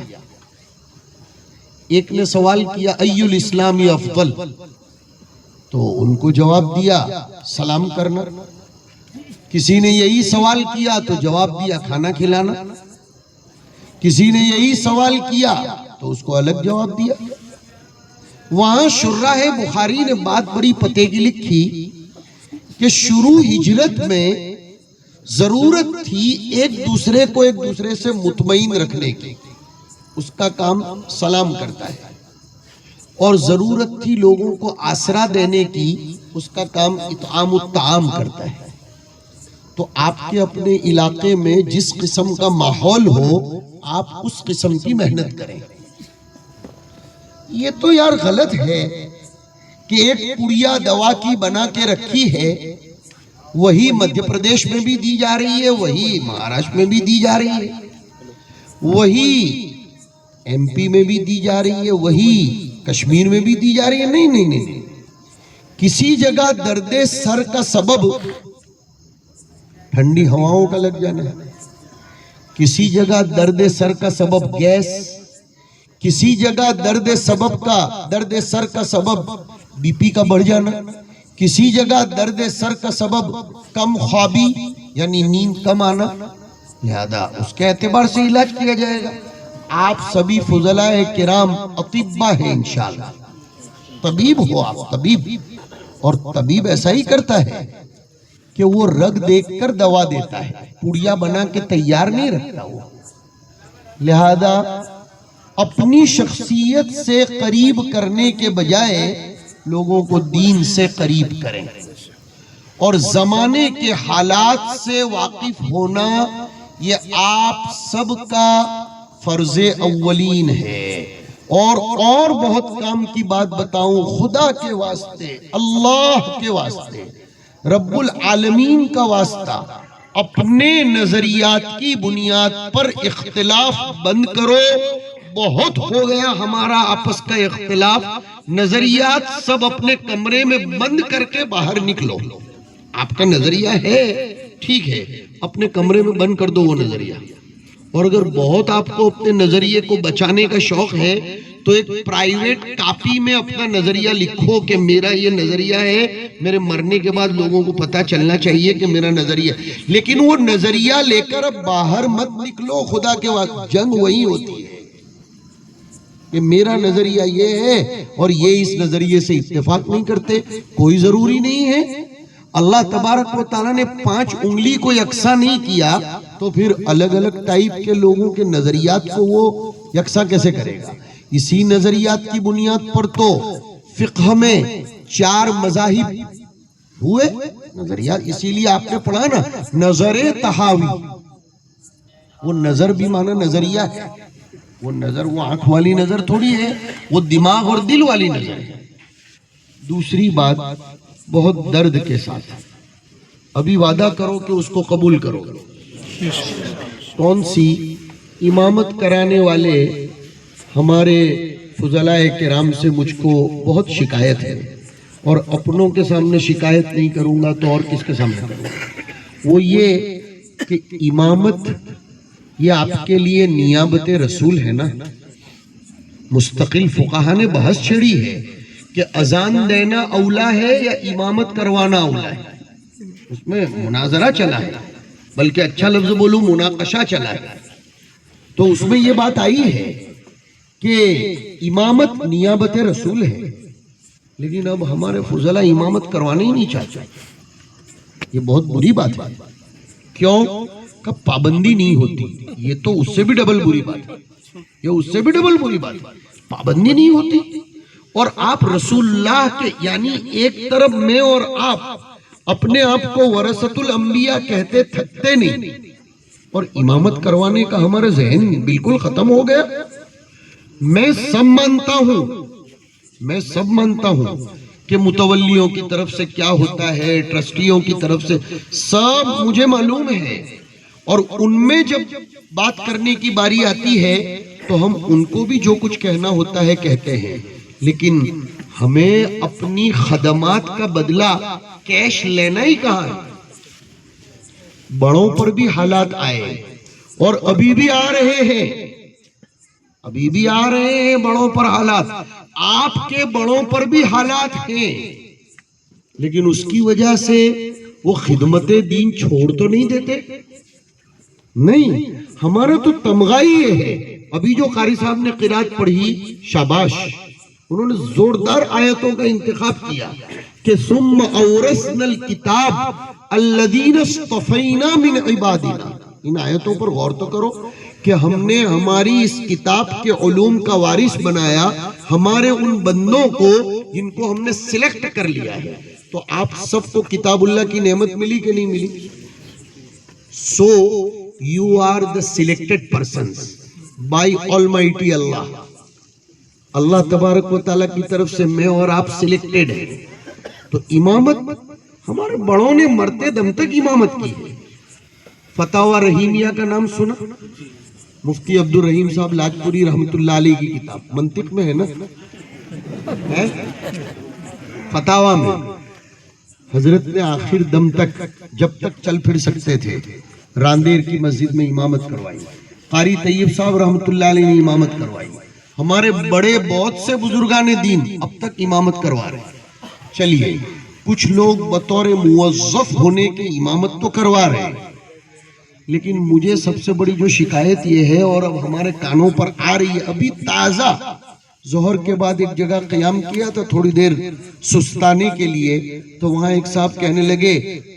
Speaker 1: ایک نے سوال کیا ای الاسلام افضل، تو ان کو جواب دیا سلام کرنا۔ کسی نے یہی سوال کیا تو جواب دیا کھانا کھلانا۔ کسی نے یہی سوال کیا تو اس کو الگ جواب دیا۔ وہاں شراح بخاری نے بات بڑی پتے کی لکھی کہ شروع ہجرت میں ضرورت تھی ایک دوسرے سے مطمئن رکھنے کی، اس کا کام سلام کرتا ہے۔ اور ضرورت تھی لوگوں کو آسرا دینے کی، اس کا کام اطعام الطعام کرتا ہے۔ تو آپ کے اپنے علاقے میں جس قسم کا ماحول ہو آپ اس قسم کی محنت کریں۔ یہ تو یار غلط ہے کہ ایک پڑیا دوا کی بنا کے رکھی ہے، وہی مدھیہ پردیش میں بھی دی جا رہی ہے، وہی مہاراشٹر میں بھی دی جا رہی ہے، وہی ایم پی میں بھی دی جا رہی ہے، وہی کشمیر میں بھی دی جا رہی ہے۔ نہیں نہیں نہیں، کسی جگہ درد سر کا سبب ٹھنڈی ہواؤں کا لگ جانا، کسی جگہ درد سر کا سبب گیس، کسی جگہ درد سر کا سبب بی پی کا بڑھ جانا، کسی جگہ درد سر کا سبب کم خوابی یعنی نیند کم آنا، لہذا اس کے اعتبار سے علاج کیا جائے گا۔ آپ سبھی فضلاء کرام اطباء ہیں انشاءاللہ، طبیب ہو آپ، طبیب، اور طبیب ایسا ہی کرتا ہے کہ وہ رگ دیکھ کر دوا دیتا ہے، پڑیا بنا کے تیار نہیں رکھتا وہ۔ لہذا اپنی شخصیت سے قریب کرنے کے بجائے لوگوں کو دین سے قریب کریں، اور زمانے کے حالات سے واقف ہونا یہ آپ سب کا فرض اولین ہے۔ اور بہت کام کی بات بتاؤں، خدا کے واسطے، اللہ کے واسطے، رب العالمین کا واسطہ، اپنے نظریات کی بنیاد پر اختلاف بند کرو۔ بہت ہو گیا ہمارا آپس کا اختلاف، نظریات سب اپنے کمرے میں بند کر کے باہر نکلو۔ آپ کا نظریہ ہے ٹھیک ہے، اپنے کمرے میں بند کر دو وہ نظریہ، اور اگر بہت آپ کو اپنے نظریے کو بچانے کا شوق ہے تو ایک پرائیویٹ کاپی میں اپنا نظریہ لکھو کہ میرا یہ نظریہ ہے، میرے مرنے کے بعد لوگوں کو پتہ چلنا چاہیے کہ میرا نظریہ، لیکن وہ نظریہ لے کر اب باہر مت نکلو۔ خدا کے وقت جنگ وہی ہوتی ہے کہ میرا نظریہ یہ ہے اور یہ اس نظریے سے اتفاق نہیں کرتے، کوئی ضروری نہیں ہے۔ اللہ تبارک و تعالیٰ نے 5 انگلی کو یکساں نہیں کیا تو پھر الگ الگ ٹائپ کے لوگوں کے نظریات کو وہ یکساں کیسے کرے گا؟ اسی نظریات کی بنیاد پر تو فقہ میں 4 مذاہب ہوئے نظریات، اسی لیے آپ نے پڑھا نا نظر تحاوی، وہ نظر بھی مانا نظریہ ہے، وہ نظر وہ آنکھ والی نظر تھوڑی ہے، وہ دماغ اور دل والی نظر ہے۔ دوسری بات بہت درد کے ساتھ، ابھی وعدہ کرو کہ اس کو قبول کرو۔ کون سی؟ امامت کرانے والے ہمارے فضلاء کرام سے مجھ کو بہت شکایت ہے، اور اپنوں کے سامنے شکایت نہیں کروں گا تو اور کس کے سامنے کروں گا؟ وہ یہ کہ امامت یہ آپ کے لیے نیابت رسول ہے نا۔ مستقل فقہا نے بحث چھڑی ہے کہ اذان دینا اولا ہے یا امامت کروانا اولا ہے، اس میں مناظرہ چلا ہے، بلکہ اچھا لفظ بولوں مناقشہ چلا ہے۔ تو اس میں یہ بات آئی ہے کہ امامت نیابت رسول ہے، لیکن اب ہمارے فضلاء امامت کروانا ہی نہیں چاہتے، یہ بہت بری بات ہے۔ کیوں کہ پابندی نہیں ہوتی، یہ تو اس سے بھی ڈبل بری بات ہے، یہ اس سے بھی ڈبل بری بات ہے، پابندی نہیں ہوتی۔ اور آپ رسول اللہ کے یعنی ایک طرف میں اور آپ اپنے آپ کو ورثۃ الانبیاء کہتے تھکتے نہیں، اور امامت کروانے کا ہمارا ذہن بالکل ختم ہو گیا۔ میں سب مانتا ہوں کہ متولیوں کی طرف سے کیا ہوتا ہے، ٹرسٹیوں کی طرف سے سب مجھے معلوم ہے، اور ان میں جب بات کرنے کی باری آتی ہے تو ہم ان کو بھی جو کچھ کہنا ہوتا ہے کہتے ہیں، لیکن ہمیں اپنی خدمات کا بدلہ کیش لینا ہی کہاں ہے؟ بڑوں پر بھی حالات آئے اور ابھی بھی آ رہے ہیں، بڑوں پر حالات، آپ کے بڑوں پر بھی حالات ہیں، لیکن اس کی وجہ سے وہ خدمت دین چھوڑ تو نہیں دیتے۔ نہیں، ہمارا تو تمغہ ہی یہ ہے۔ ابھی جو قاری صاحب نے قرات پڑھی، شاباش، انہوں نے زوردار آیتوں کا انتخاب کیا کہ ثم اورثنا الکتاب الذین اصطفینا من عبادنا۔ ان آیتوں پر غور تو کرو کہ ہم نے ہماری اس کتاب کے علوم کا وارث بنایا ہمارے ان بندوں کو جن کو ہم نے سلیکٹ کر لیا ہے. تو آپ سب کو کتاب اللہ کی نعمت ملی کہ نہیں ملی؟ So you are the selected persons by Almighty Allah. اللہ تبارک و تعالیٰ کی طرف سے میں اور آپ سلیکٹڈ ہیں. تو امامت ہمارے بڑوں نے مرتے دم تک امامت کی ہے. فتاوی رحیمیہ کا نام سنا؟ مفتی عبد الرحیم صاحب لاجپوری رحمت اللہ علیہ کی کتاب منطق میں ہے نا، فتاوی میں حضرت نے آخر دم تک جب تک چل پھر سکتے تھے راندیر کی مسجد میں امامت کروائی. قاری طیب صاحب رحمت اللہ علیہ نے امامت کروائی. ہمارے بڑے بہت سے بزرگان دین اب تک امامت کروا رہے ہیں. چلیے کچھ لوگ بطور موظف ہونے کے امامت تو کروا رہے ہیں، لیکن مجھے سب سے بڑی جو شکایت یہ ہے اور اب ہمارے کانوں پر آ رہی ہے، ابھی تازہ ظہر کے بعد ایک جگہ قیام کیا تھا تھوڑی دیر سستانے کے لیے، تو وہاں ایک صاحب کہنے لگے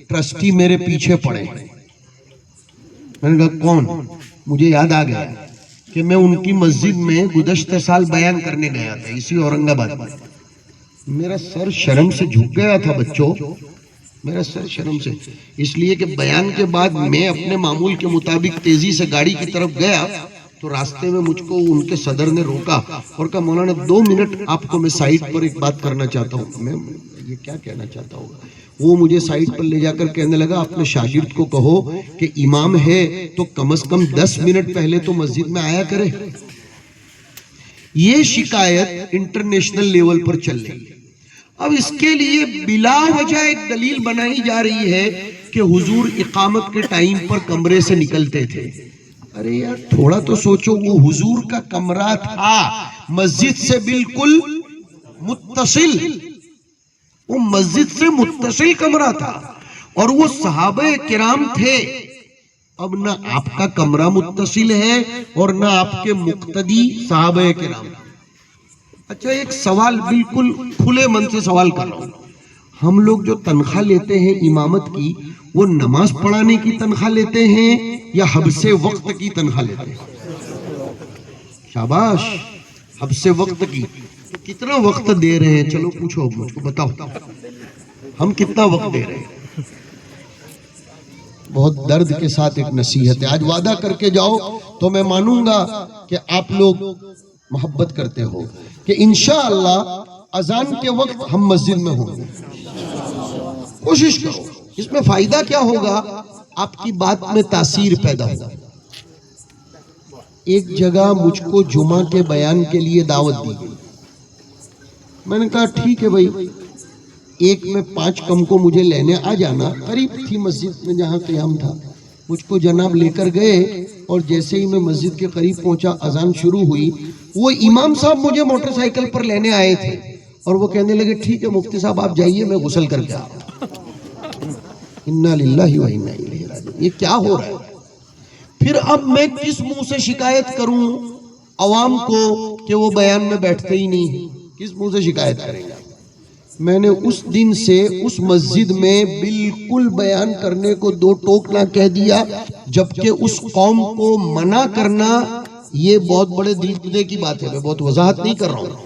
Speaker 1: ٹرسٹی میرے پیچھے پڑے. میں نے کہا کون؟ مجھے یاد آ گیا کہ میں ان کی مسجد میں گزشتہ سال بیان کرنے گیا تھا اسی اورنگ آباد میں. میرا سر شرم سے جھک گیا تھا بچوں، میرا سر شرم سے، اس لیے کہ بیان کے بعد میں اپنے معمول کے مطابق تیزی سے گاڑی کی طرف گیا تو راستے میں مجھ کو ان کے صدر نے روکا اور کہا مولانا 2 منٹ آپ کو میں سائٹ پر ایک بات کرنا چاہتا ہوں. میں یہ کیا کہنا چاہتا ہوں؟ وہ مجھے سائٹ پر لے جا کر کہنے لگا اپنے شاگرد کو کہو کہ امام ہے تو کم از کم 10 منٹ پہلے تو مسجد میں آیا کرے. یہ شکایت انٹرنیشنل لیول پر چل رہی ہے. اب اس کے لیے بلا وجہ ایک دلیل بنائی جا رہی ہے کہ حضور اقامت کے ٹائم پر کمرے سے نکلتے تھے. ارے یار تھوڑا تو سوچو، وہ حضور کا کمرہ تھا مسجد سے بالکل متصل، وہ مسجد سے متصل کمرہ تھا اور وہ صحابہ کرام تھے. اب نہ آپ کا کمرہ متصل ہے اور نہ آپ کے مقتدی صحابہ کرام. اچھا ایک سوال بالکل کھلے من سے سوال کر رہا ہوں، ہم لوگ جو تنخواہ لیتے ہیں امامت کی، وہ نماز پڑھانے کی تنخواہ لیتے ہیں یا حبس وقت کی تنخواہ لیتے ہیں؟ شاباش، حبس وقت کی. تو کتنا وقت دے رہے ہیں؟ چلو پوچھو مجھ کو بتاؤ، ہم کتنا وقت دے رہے ہیں؟ بہت درد کے ساتھ ایک نصیحت ہے، آج وعدہ کر کے جاؤ تو میں مانوں گا کہ آپ لوگ محبت کرتے ہو کہ انشاءاللہ اذان کے وقت ہم مسجد میں ہوں گے. کوشش کرو. اس میں فائدہ کیا ہوگا؟ آپ کی بات میں تاثیر پیدا ہوگا. ایک جگہ مجھ کو جمعہ کے بیان کے لیے دعوت دی گئی. میں نے کہا ٹھیک ہے بھائی، ایک میں 5 کم کو مجھے لینے آ جانا. قریب تھی مسجد میں جہاں قیام تھا. مجھ کو جناب لے کر گئے اور جیسے ہی میں مسجد کے قریب پہنچا اذان شروع ہوئی، وہ امام صاحب مجھے موٹر سائیکل پر لینے آئے تھے اور وہ کہنے لگے ٹھیک ہے مفتی صاحب آپ جائیے، میں غسل کر کے آ رہا ہوں. انا للہ و انا الیہ راجعون. یہ کیا ہو رہا ہے؟ پھر اب میں کس منہ سے شکایت کروں عوام کو کہ وہ بیان میں بیٹھتے ہی نہیں؟ کس منہ سے شکایت کریں گا؟ میں نے اس دن سے اس مسجد میں بالکل بیان کرنے کو 2 ٹوک نہ کہہ دیا، جبکہ اس قوم کو منع کرنا یہ بہت بڑے دل کی بات ہے. میں بہت وضاحت نہیں کر رہا ہوں.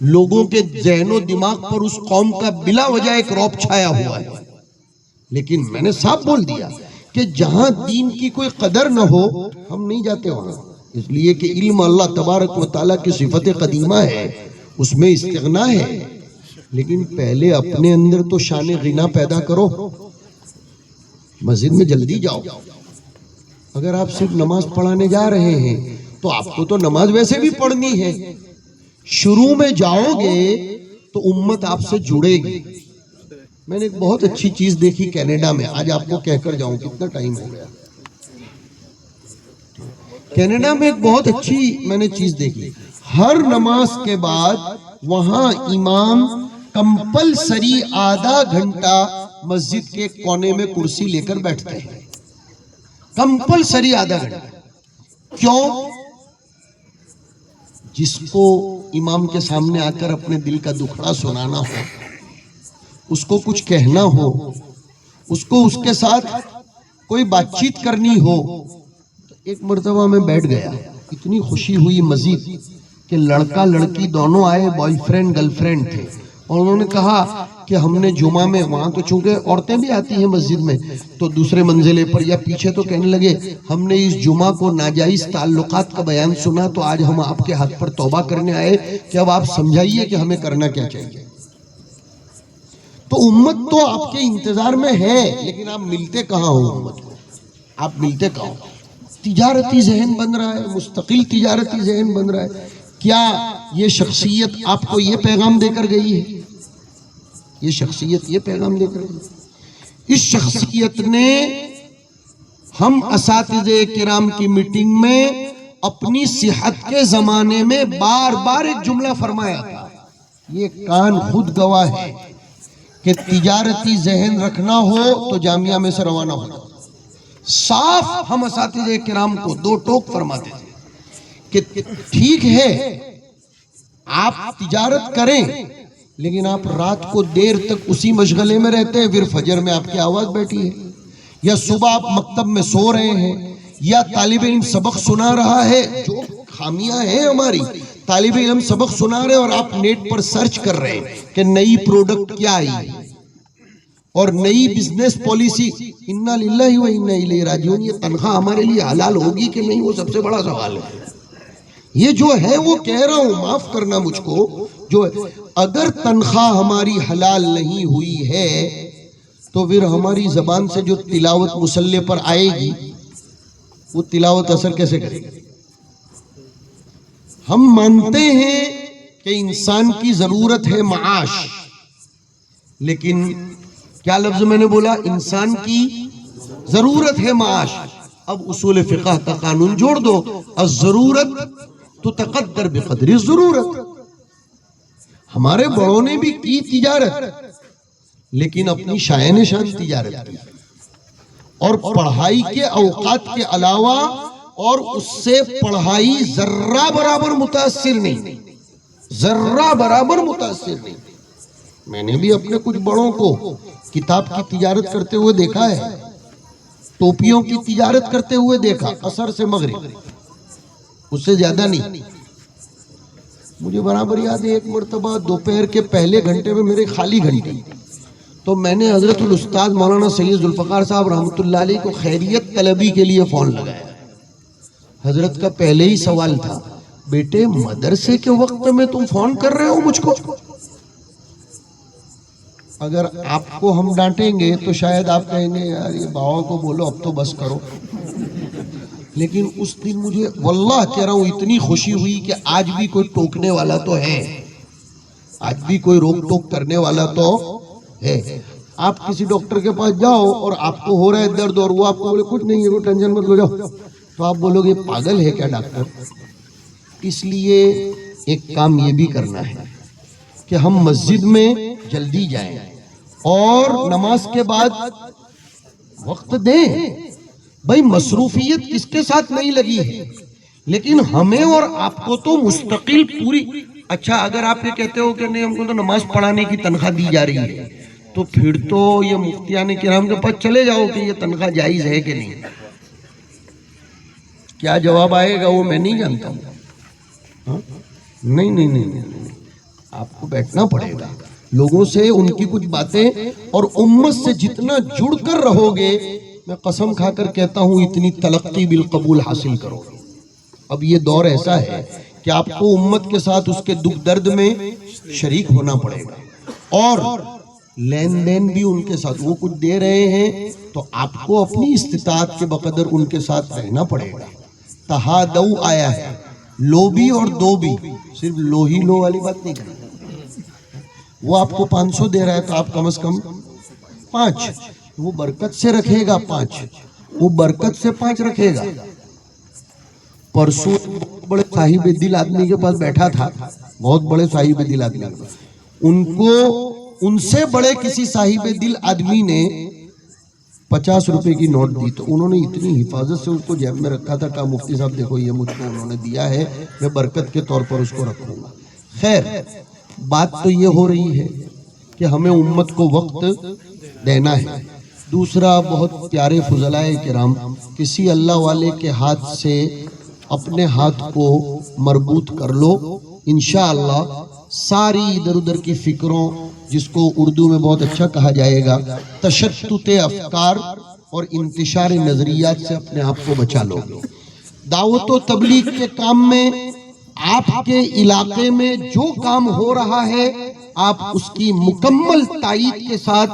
Speaker 1: لوگوں کے ذہن و دماغ پر اس قوم کا بلا وجہ ایک رعب چھایا ہوا ہے، لیکن میں نے صاف بول دیا کہ جہاں دین کی کوئی قدر نہ ہو ہم نہیں جاتے وہاں. اس لیے کہ علم اللہ تبارک و تعالیٰ کی صفت قدیمہ ہے، اس میں استغنا ہے. لیکن پہلے اپنے اندر تو شان غنا پیدا کرو. مسجد میں جلدی جاؤ. اگر آپ صرف نماز پڑھانے جا رہے ہیں تو آپ کو تو نماز ویسے بھی پڑھنی ہے. شروع میں جاؤ گے تو امت آپ سے جڑے گی. میں نے ایک بہت اچھی چیز دیکھی کینیڈا میں، آج آپ کو کہہ کر جاؤں، کتنا ٹائم ہو گیا. کینیڈا میں ایک بہت اچھی میں نے چیز دیکھی. ہر نماز کے بعد وہاں امام کمپلسری آدھا گھنٹہ مسجد کے کونے میں کرسی لے کر بیٹھتے ہیں. کمپلسری آدھا گھنٹہ. کیوں؟ جس کو امام کے سامنے آ کر اپنے دل کا دکھڑا سنانا ہو، اس کو کچھ کہنا ہو، اس کو اس کے ساتھ کوئی بات چیت کرنی ہو. ایک مرتبہ میں بیٹھ گیا، اتنی خوشی ہوئی مزید کہ لڑکا لڑکی دونوں آئے، بوائے فرینڈ گرل فرینڈ تھے، اور انہوں نے کہا کہ ہم نے جمعہ میں، وہاں تو چونکہ عورتیں بھی آتی ہیں مسجد میں، تو دوسرے منزلے پر یا پیچھے، تو کہنے لگے ہم نے اس جمعہ کو ناجائز تعلقات کا بیان سنا، تو آج ہم آپ کے ہاتھ پر توبہ کرنے آئے کہ اب آپ سمجھائیے کہ ہمیں کرنا کیا چاہیے۔ تو امت تو آپ کے انتظار میں ہے، لیکن آپ ملتے کہاں ہو امت کو؟ آپ ملتے کہاں ہو؟ تجارتی ذہن بن رہا ہے، مستقل تجارتی ذہن بن رہا ہے۔ کیا یہ شخصیت آپ کو یہ پیغام دے کر گئی ہے؟ یہ شخصیت یہ پیغام دے کر گئی؟ اس شخصیت نے ہم اساتذہ کرام کی میٹنگ میں اپنی صحت کے زمانے میں بار بار ایک جملہ فرمایا تھا، یہ کان خود گواہ ہے کہ تجارتی ذہن رکھنا ہو تو جامعہ میں سے روانہ ہونا۔ صاف ہم اساتذہ کرام کو دو ٹوک فرماتے تھے کہ ٹھیک ہے آپ تجارت کریں، لیکن آپ رات کو دیر تک اسی مشغلے میں رہتے ہیں، پھر فجر میں آپ کی آواز بیٹھی ہے، یا صبح آپ مکتب میں سو رہے ہیں، یا طالب علم سبق سنا رہا ہے، جو خامیاں ہیں ہماری، طالب علم سبق سنا رہے اور آپ نیٹ پر سرچ کر رہے ہیں کہ نئی پروڈکٹ کیا آئی ہے اور نئی بزنس پالیسی، انا للہ و انا الیہ راجعون، یہ تنخواہ ہمارے لیے حلال ہوگی کہ نہیں، وہ سب سے بڑا سوال ہے۔ یہ جو ہے وہ کہہ رہا ہوں، معاف کرنا مجھ کو، جو اگر تنخواہ ہماری حلال نہیں ہوئی ہے تو پھر ہماری زبان سے جو تلاوت مصلی پر آئے گی وہ تلاوت اثر کیسے کرے گی؟ ہم مانتے ہیں کہ انسان کی ضرورت ہے معاش، لیکن کیا لفظ میں نے بولا؟ انسان کی ضرورت ہے معاش۔ اب اصول فقہ کا قانون جوڑ دو، الضرورت تقدر بقدر الضرورت۔ ہمارے بڑوں نے بھی کی تجارت، لیکن اپنی شائن شان تجارت کی، اور پڑھائی کے اوقات کے علاوہ، اور اس سے پڑھائی ذرہ برابر متاثر نہیں، ذرہ برابر متاثر نہیں۔ میں نے بھی اپنے کچھ بڑوں کو کتاب کی تجارت کرتے ہوئے دیکھا ہے، ٹوپیوں کی تجارت کرتے ہوئے دیکھا، عصر سے مغرب، اس سے زیادہ نہیں۔ مجھے برابر یاد ہے ایک مرتبہ دوپہر کے پہلے گھنٹے میں میرے خالی گھنٹے، تو میں نے حضرت الاستاذ مولانا سید ذوالفقار صاحب رحمۃ اللہ علیہ کو خیریت طلبی کے لیے فون لگایا۔ حضرت کا پہلے ہی سوال تھا، بیٹے مدرسے کے وقت میں تم فون کر رہے ہو مجھ کو؟ اگر آپ کو ہم ڈانٹیں گے تو شاید آپ کہیں گے یار یہ باوا کو بولو اب تو بس کرو، لیکن اس دن مجھے واللہ کہہ رہا ہوں اتنی خوشی ہوئی کہ آج بھی کوئی ٹوکنے والا تو ہے، آج بھی کوئی روک ٹوک کرنے والا تو ہے۔ آپ کسی ڈاکٹر کے پاس جاؤ اور آپ کو ہو رہا ہے درد، اور وہ آپ کو بولے کچھ نہیں ہے، کوئی ٹینشن مت لو جاؤ، تو آپ بولو گے پاگل ہے کیا ڈاکٹر؟ اس لیے ایک کام یہ بھی کرنا ہے کہ ہم مسجد میں جلدی جائیں اور نماز کے بعد وقت دیں۔ بھائی مصروفیت کس کے ساتھ نہیں لگی ہے، لیکن ہمیں اور آپ کو تو مستقل پوری۔ اچھا اگر آپ یہ کہتے ہو کہ نہیں ہم کو تو نماز پڑھانے کی تنخواہ دی جا رہی ہے، تو پھر تو یہ مفتیان کرام کے پاس چلے جاؤ کہ یہ تنخواہ جائز ہے کہ نہیں۔ کیا جواب آئے گا وہ میں نہیں جانتا ہوں۔ نہیں، آپ کو بیٹھنا پڑے گا لوگوں سے، ان کی کچھ باتیں، اور امت سے جتنا جڑ کر رہو گے، میں قسم کھا کر کہتا ہوں اتنی تلقی بالقبول حاصل کرو گے۔ اب یہ دور ایسا ہے کہ آپ کو امت کے ساتھ اس کے دکھ درد میں شریک ہونا پڑے گا، اور لین دین بھی ان کے ساتھ، وہ کچھ دے رہے ہیں تو آپ کو اپنی استطاعت کے بقدر ان کے ساتھ رہنا پڑے گا۔ تہادو آیا ہے، لو بھی اور دو بھی، صرف لو ہی لو والی بات نہیں کریں۔ وہ آپ کو 500 دے رہا ہے تو آپ کم از کم 5، وہ برکت سے رکھے گا 5، وہ برکت سے 5 رکھے گا۔ پرسوں بڑے صاحب دل آدمی کے پاس بیٹھا تھا، بہت بڑے صاحب دل آدمی، ان سے بڑے کسی صاحب دل آدمی نے 50 روپے کی نوٹ دی، تو انہوں نے اتنی حفاظت سے اس کو جیب میں رکھا تھا، کہا مفتی صاحب دیکھو یہ مجھ کو انہوں نے دیا ہے، میں برکت کے طور پر اس کو رکھوں گا۔ خیر بات تو یہ ہو رہی ہے کہ ہمیں امت کو وقت دینا ہے۔ دوسرا، بہت پیارے فضلائے کرام، کسی اللہ والے کے ہاتھ سے اپنے ہاتھ کو مربوط کر لو، انشاءاللہ ساری ادھر ادھر کی فکروں، جس کو اردو میں بہت اچھا کہا جائے گا تشتت افکار اور انتشار نظریات سے اپنے آپ کو بچا لو گے۔ دعوت و تبلیغ کے کام میں آپ کے علاقے میں جو کام ہو رہا ہے آپ اس کی مکمل تائید کے ساتھ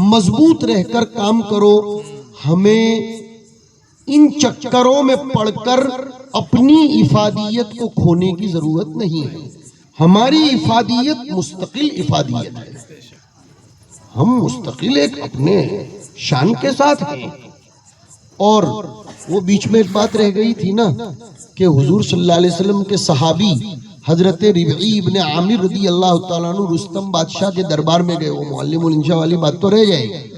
Speaker 1: مضبوط رہ کر کام کرو۔ ہمیں ان چکروں میں پڑھ کر اپنی افادیت کو کھونے کی ضرورت نہیں ہے۔ ہماری افادیت مستقل افادیت ہے، ہم مستقل ایک اپنے شان کے ساتھ ہیں۔ اور وہ بیچ میں ایک بات رہ گئی تھی نا کہ حضور صلی اللہ علیہ وسلم کے صحابی حضرت ربعی ابن عامر رضی اللہ تعالیٰ عنہ رستم بادشاہ کے دربار میں گئے، وہ معلم الانشاء والی بات تو رہ جائے گی۔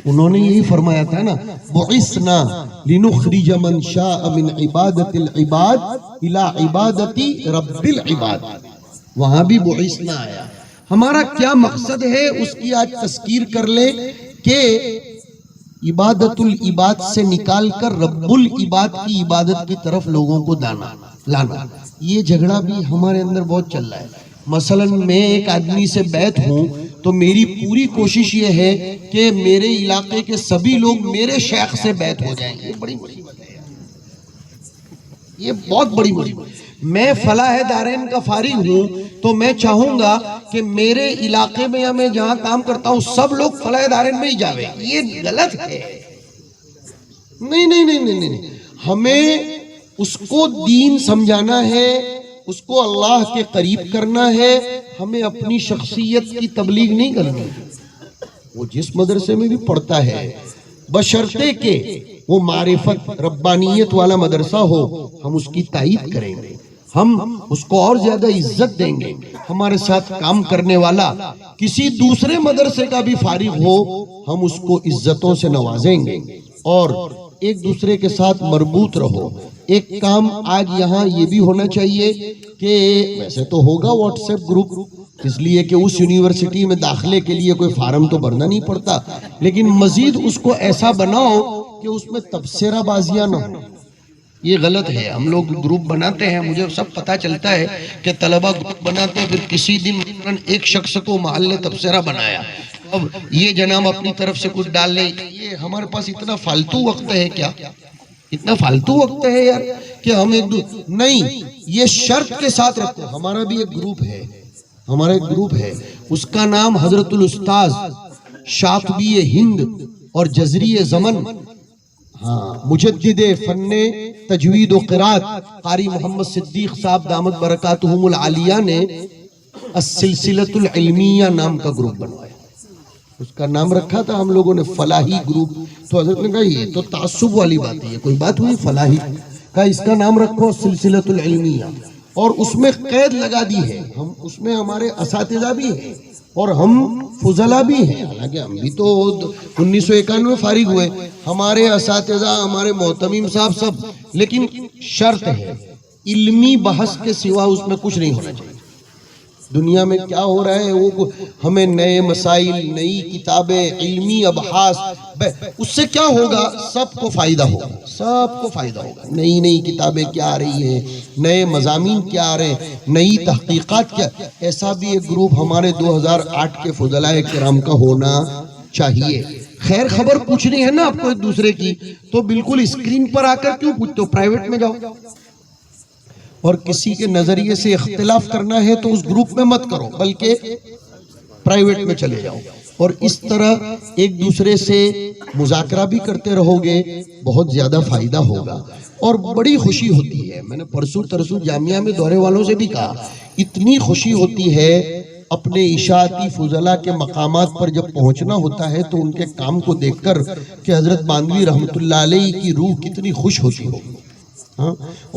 Speaker 1: انہوں نے یہی فرمایا تھا نا، بعثنا لنخرج من شاء من عبادت العباد الى عبادت رب العباد، وہاں بھی بعثنا آیا۔ ہمارا کیا مقصد ہے اس کی آج تذکیر کر لے کہ عبادت العباد سے نکال کر رب العباد کی عبادت کی طرف لوگوں کو لانا۔ یہ جھگڑا بھی ہمارے اندر بہت چل رہا ہے۔ مثلا میں ایک آدمی سے بیعت ہوں تو میری پوری کوشش یہ ہے کہ میرے علاقے کے سبھی لوگ میرے شیخ سے بیعت ہو جائیں۔ یہ بڑی مصیبت ہے، یہ بہت بڑی مصیبت ہے۔ میں فلاح دارین کا فارغ ہوں تو میں چاہوں گا کہ میرے علاقے میں یا میں جہاں کام کرتا ہوں سب لوگ فلاح دارین میں ہی جاوے۔ یہ غلط ہے۔ نہیں نہیں نہیں نہیں نہیں، ہمیں اس کو دین سمجھانا ہے، اس کو اللہ کے قریب کرنا ہے، ہمیں اپنی شخصیت کی تبلیغ نہیں کرنی۔ وہ جس مدرسے میں بھی پڑھتا ہے بشرطے کہ وہ معرفت ربانیت والا مدرسہ ہو، ہم اس کی تائید کریں گے، ہم اس کو اور زیادہ عزت دیں گے۔ ہمارے ساتھ کام کرنے والا کسی دوسرے مدرسے کا بھی فارغ ہو، ہم اس کو عزتوں سے نوازیں گے۔ اور ایک دوسرے کے ساتھ مربوط رہو۔ ایک کام آج یہاں یہ بھی ہونا چاہیے کہ ویسے تو ہوگا واٹس ایپ گروپ، اس لیے کہ اس یونیورسٹی میں داخلے کے لیے کوئی فارم تو بھرنا نہیں پڑتا، لیکن مزید اس کو ایسا بناؤ کہ اس میں تبصرہ بازیاں نہ ہو۔ یہ غلط ہے۔ ہم لوگ گروپ بناتے ہیں، مجھے سب پتا چلتا ہے کہ طلبہ گروپ بناتے ہیں، پھر کسی دن ایک شخص کو محل نے تبصرہ بنایا، اب یہ جناب اپنی طرف سے کچھ ڈال لیں۔ یہ ہمارے پاس اتنا فالتو وقت ہے کیا؟ اتنا فالتو وقت ہے یار کہ ہم نہیں، یہ شرط کے ساتھ رکھو۔ ہمارا بھی ایک گروپ ہے، ہمارا ایک گروپ ہے، اس کا نام حضرت الاستاذ شاطبی ہند اور جزری زمن، مجدد فن تجوید و قرات قاری محمد صدیق صاحب دامت برکاتہم العالیہ نے السلسلۃ العلمیہ نام کا گروپ بنوایا۔ اس کا نام رکھا تھا ہم لوگوں نے فلاحی گروپ، تو حضرت نے کہا یہ تو تعصب والی بات ہے، یہ کوئی بات ہوئی فلاحی؟ کہا اس کا نام رکھو سلسلۃ العلمیہ، اور اس میں قید لگا دی ہے، ہم اس میں ہمارے اساتذہ بھی ہیں اور ہم فضلہ بھی ہیں، حالانکہ ہم بھی تو 1991 فارغ ہوئے، ہمارے اساتذہ ہمارے محتمیم صاحب سب، لیکن شرط ہے علمی بحث کے سوا اس میں کچھ نہیں ہونا چاہیے۔ دنیا میں کیا ہو رہا ہے وہ ہمیں نئے مسائل، نئی کتابیں، علمی ابحاث، اس سے کیا ہوگا؟ سب کو فائدہ ہوگا، سب کو فائدہ ہوگا۔ نئی نئی کتابیں کیا آ رہی ہیں، نئے مضامین کیا آ رہے ہیں، نئی تحقیقات کیا۔ ایسا بھی ایک گروپ ہمارے 2008 کے فضلاء کرام کا ہونا چاہیے۔ خیر خبر پوچھنی ہے نا آپ کو ایک دوسرے کی، تو بالکل اسکرین پر آ کر کیوں پوچھتے ہو؟ پرائیویٹ میں جاؤ۔ اور کسی کے نظریے سے اختلاف کرنا ہے تو اس گروپ میں مت کرو، بلکہ پرائیویٹ میں چلے جاؤ، اور اس طرح ایک دوسرے سے مذاکرہ بھی کرتے رہو گے، بہت زیادہ فائدہ ہوگا اور بڑی خوشی ہوتی ہے۔ میں نے پرسوں ترسوں جامعہ میں دورے والوں سے بھی کہا، اتنی خوشی ہوتی ہے اپنے اشاعتی فضلاء کے مقامات پر جب پہنچنا ہوتا ہے تو ان کے کام کو دیکھ کر کہ حضرت باندوی رحمت اللہ علیہ کی روح کتنی خوش ہوتی ہوگی،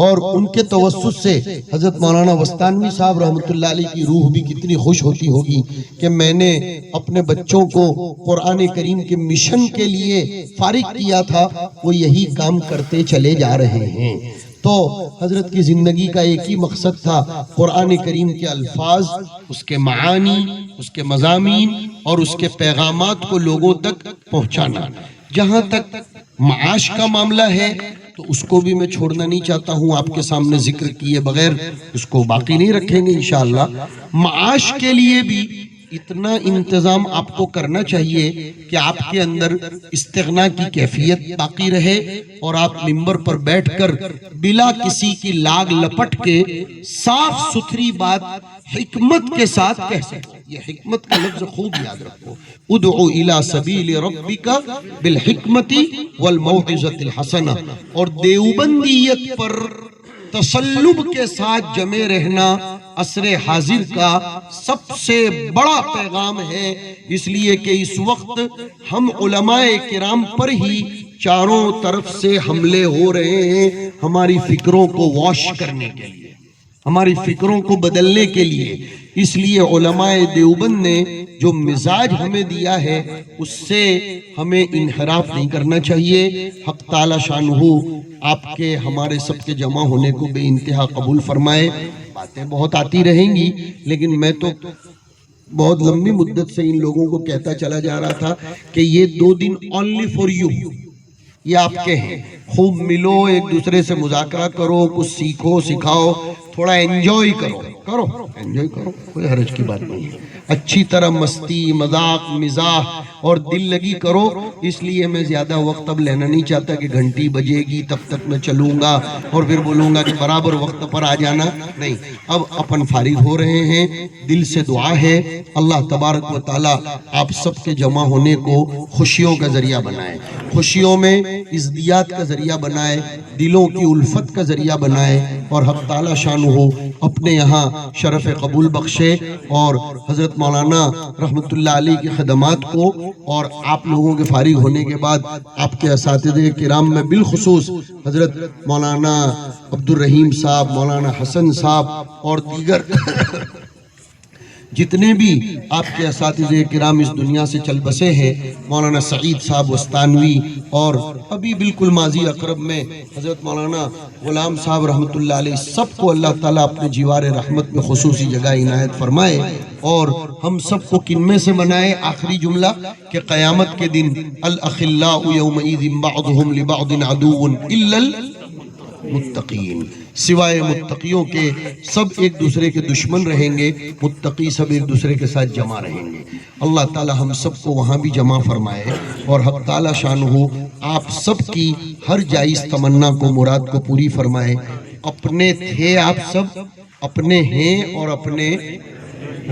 Speaker 1: اور ان کے توسط سے حضرت مولانا وستانوی صاحب رحمت اللہ علیہ کی روح بھی کتنی خوش ہوتی ہوگی کہ میں نے اپنے بچوں کو قرآن کریم کے مشن کے لیے فارغ کیا تھا، وہ یہی کام کرتے چلے جا رہے ہیں۔ تو حضرت کی زندگی کا ایک ہی مقصد تھا، قرآن کریم کے الفاظ، اس کے معانی، اس کے مضامین اور اس کے پیغامات کو لوگوں تک پہنچانا۔ جہاں تک معاش کا معاملہ ہے تو اس کو بھی میں چھوڑنا نہیں چاہتا ہوں، آپ کے سامنے ذکر کیے بغیر اس کو باقی نہیں رکھیں گے انشاءاللہ۔ معاش کے لیے بھی اتنا انتظام آپ کو کرنا چاہیے کہ آپ کے اندر استغنا کی کیفیت باقی رہے اور آپ ممبر پر بیٹھ کر بلا کسی کی لاگ لپٹ کے صاف ستھری بات حکمت کے ساتھ کہہ سکیں۔ یہ حکمت کا لفظ خوب یاد رکھو، ادعو الی سبیل ربک بالحکمت والموعظۃ الحسنہ، اور دیوبندیت پر تسلب کے ساتھ جمے رہنا عصر حاضر کا سب سے بڑا پیغام ہے، اس لیے کہ اس وقت ہم علماء کرام پر ہی چاروں طرف سے حملے ہو رہے ہیں ہماری فکروں کو واش کرنے کے لیے، ہماری فکروں کو بدلنے کے لیے۔ اس لیے علماء دیوبند نے جو مزاج ہمیں دیا ہے اس سے ہمیں انحراف نہیں کرنا چاہیے۔ حق تعالی شانہ آپ کے ہمارے سب کے جمع ہونے کو بے انتہا قبول فرمائے۔ باتیں بہت آتی رہیں گی، لیکن میں تو بہت لمبی مدت سے ان لوگوں کو کہتا چلا جا رہا تھا کہ یہ 2 دن only for you، یہ آپ کے ہیں، خوب ملو، ایک دوسرے سے مذاکرہ کرو، کچھ سیکھو سکھاؤ، تھوڑا انجوائے کرو انجوائے کرو، کوئی حرج کی بات نہیں ہے، اچھی طرح مستی مذاق مزاح اور دل لگی کرو۔ اس لیے میں زیادہ وقت اب لینا نہیں چاہتا کہ گھنٹی بجے گی تب تک میں چلوں گا اور پھر بولوں گا کہ برابر وقت پر آ جانا، نہیں، اب اپن فارغ ہو رہے ہیں۔ دل سے دعا ہے اللہ تبارک و تعالی آپ سب کے جمع ہونے کو خوشیوں کا ذریعہ بنائے، خوشیوں میں ازدیاد کا ذریعہ بنائے، دلوں کی الفت کا ذریعہ بنائے، اور حق تعالی شانہ اپنے یہاں شرف قبول بخشے، اور حضرت مولانا رحمت اللہ علیہ کی خدمات کو اور آپ لوگوں کے فارغ ہونے کے بعد آپ کے اساتذہ کرام میں بالخصوص حضرت مولانا عبد الرحیم صاحب، مولانا حسن صاحب اور دیگر جتنے بھی آپ کے اساتذہ کرام اس دنیا سے چل بسے ہیں، مولانا سعید صاحب وستانوی، اور ابھی بالکل ماضی اقرب میں حضرت مولانا غلام صاحب رحمت اللہ علیہ، سب کو اللہ تعالیٰ اپنے جیوار رحمت میں خصوصی جگہ عنایت فرمائے، اور ہم سب کو کن میں سے بنائے۔ آخری جملہ کہ قیامت کے دن الاخلاء یومئذ بعضهم لبعض عدو الا المتقین، سوائے متقیوں کے سب ایک دوسرے کے دشمن رہیں گے، متقی سب ایک دوسرے کے ساتھ جمع رہیں گے۔ اللہ تعالی ہم سب کو وہاں بھی جمع فرمائے، اور حق تعالی شانہ آپ سب کی ہر جائز تمنا کو مراد کو پوری فرمائے۔ اپنے تھے آپ سب، اپنے ہیں اور اپنے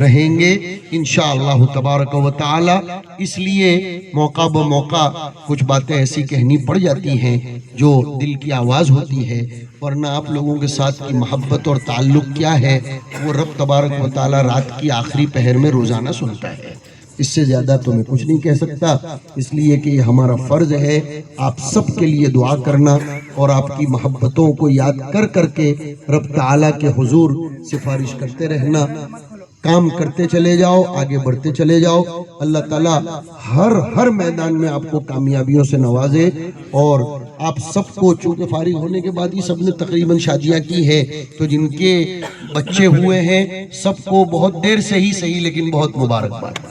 Speaker 1: رہیں گے انشاءاللہ تبارک و تعالی۔ اس لیے موقع بموقع کچھ باتیں ایسی کہنی پڑ جاتی ہیں جو دل کی آواز ہوتی ہے، ورنہ آپ لوگوں کے ساتھ کی محبت اور تعلق کیا ہے وہ رب تبارک و تعالی رات کی آخری پہر میں روزانہ سنتا ہے۔ اس سے زیادہ تو میں کچھ نہیں کہہ سکتا، اس لیے کہ یہ ہمارا فرض ہے آپ سب کے لیے دعا کرنا، اور آپ کی محبتوں کو یاد کر کر کے رب تعالیٰ کے حضور سفارش کرتے رہنا۔ کام کرتے چلے جاؤ، آگے بڑھتے چلے جاؤ، اللہ تعالیٰ ہر میدان میں آپ کو کامیابیوں سے نوازے، اور آپ سب کو چونکہ فارغ ہونے کے بعد ہی سب نے تقریباً شادیاں کی ہیں، تو جن کے بچے ہوئے ہیں سب کو بہت دیر سے ہی صحیح لیکن بہت مبارکباد،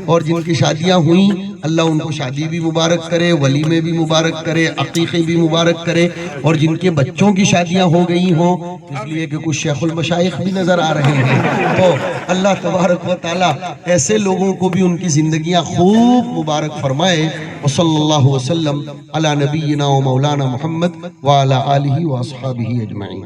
Speaker 1: اور جن کی شادیاں ہوئیں اللہ ان کو شادی بھی مبارک کرے، ولیمے بھی مبارک کرے، عقیقے بھی مبارک کرے، اور جن کے بچوں کی شادیاں ہو گئی ہوں، اس لیے کہ کچھ شیخ المشائخ بھی نظر آ رہے ہیں، تو اللہ تبارک و تعالیٰ ایسے لوگوں کو بھی ان کی زندگیاں خوب مبارک فرمائے۔ وصلی اللہ وسلم علی نبینا و مولانا محمد وعلی آلہ و اصحابہ اجمعین۔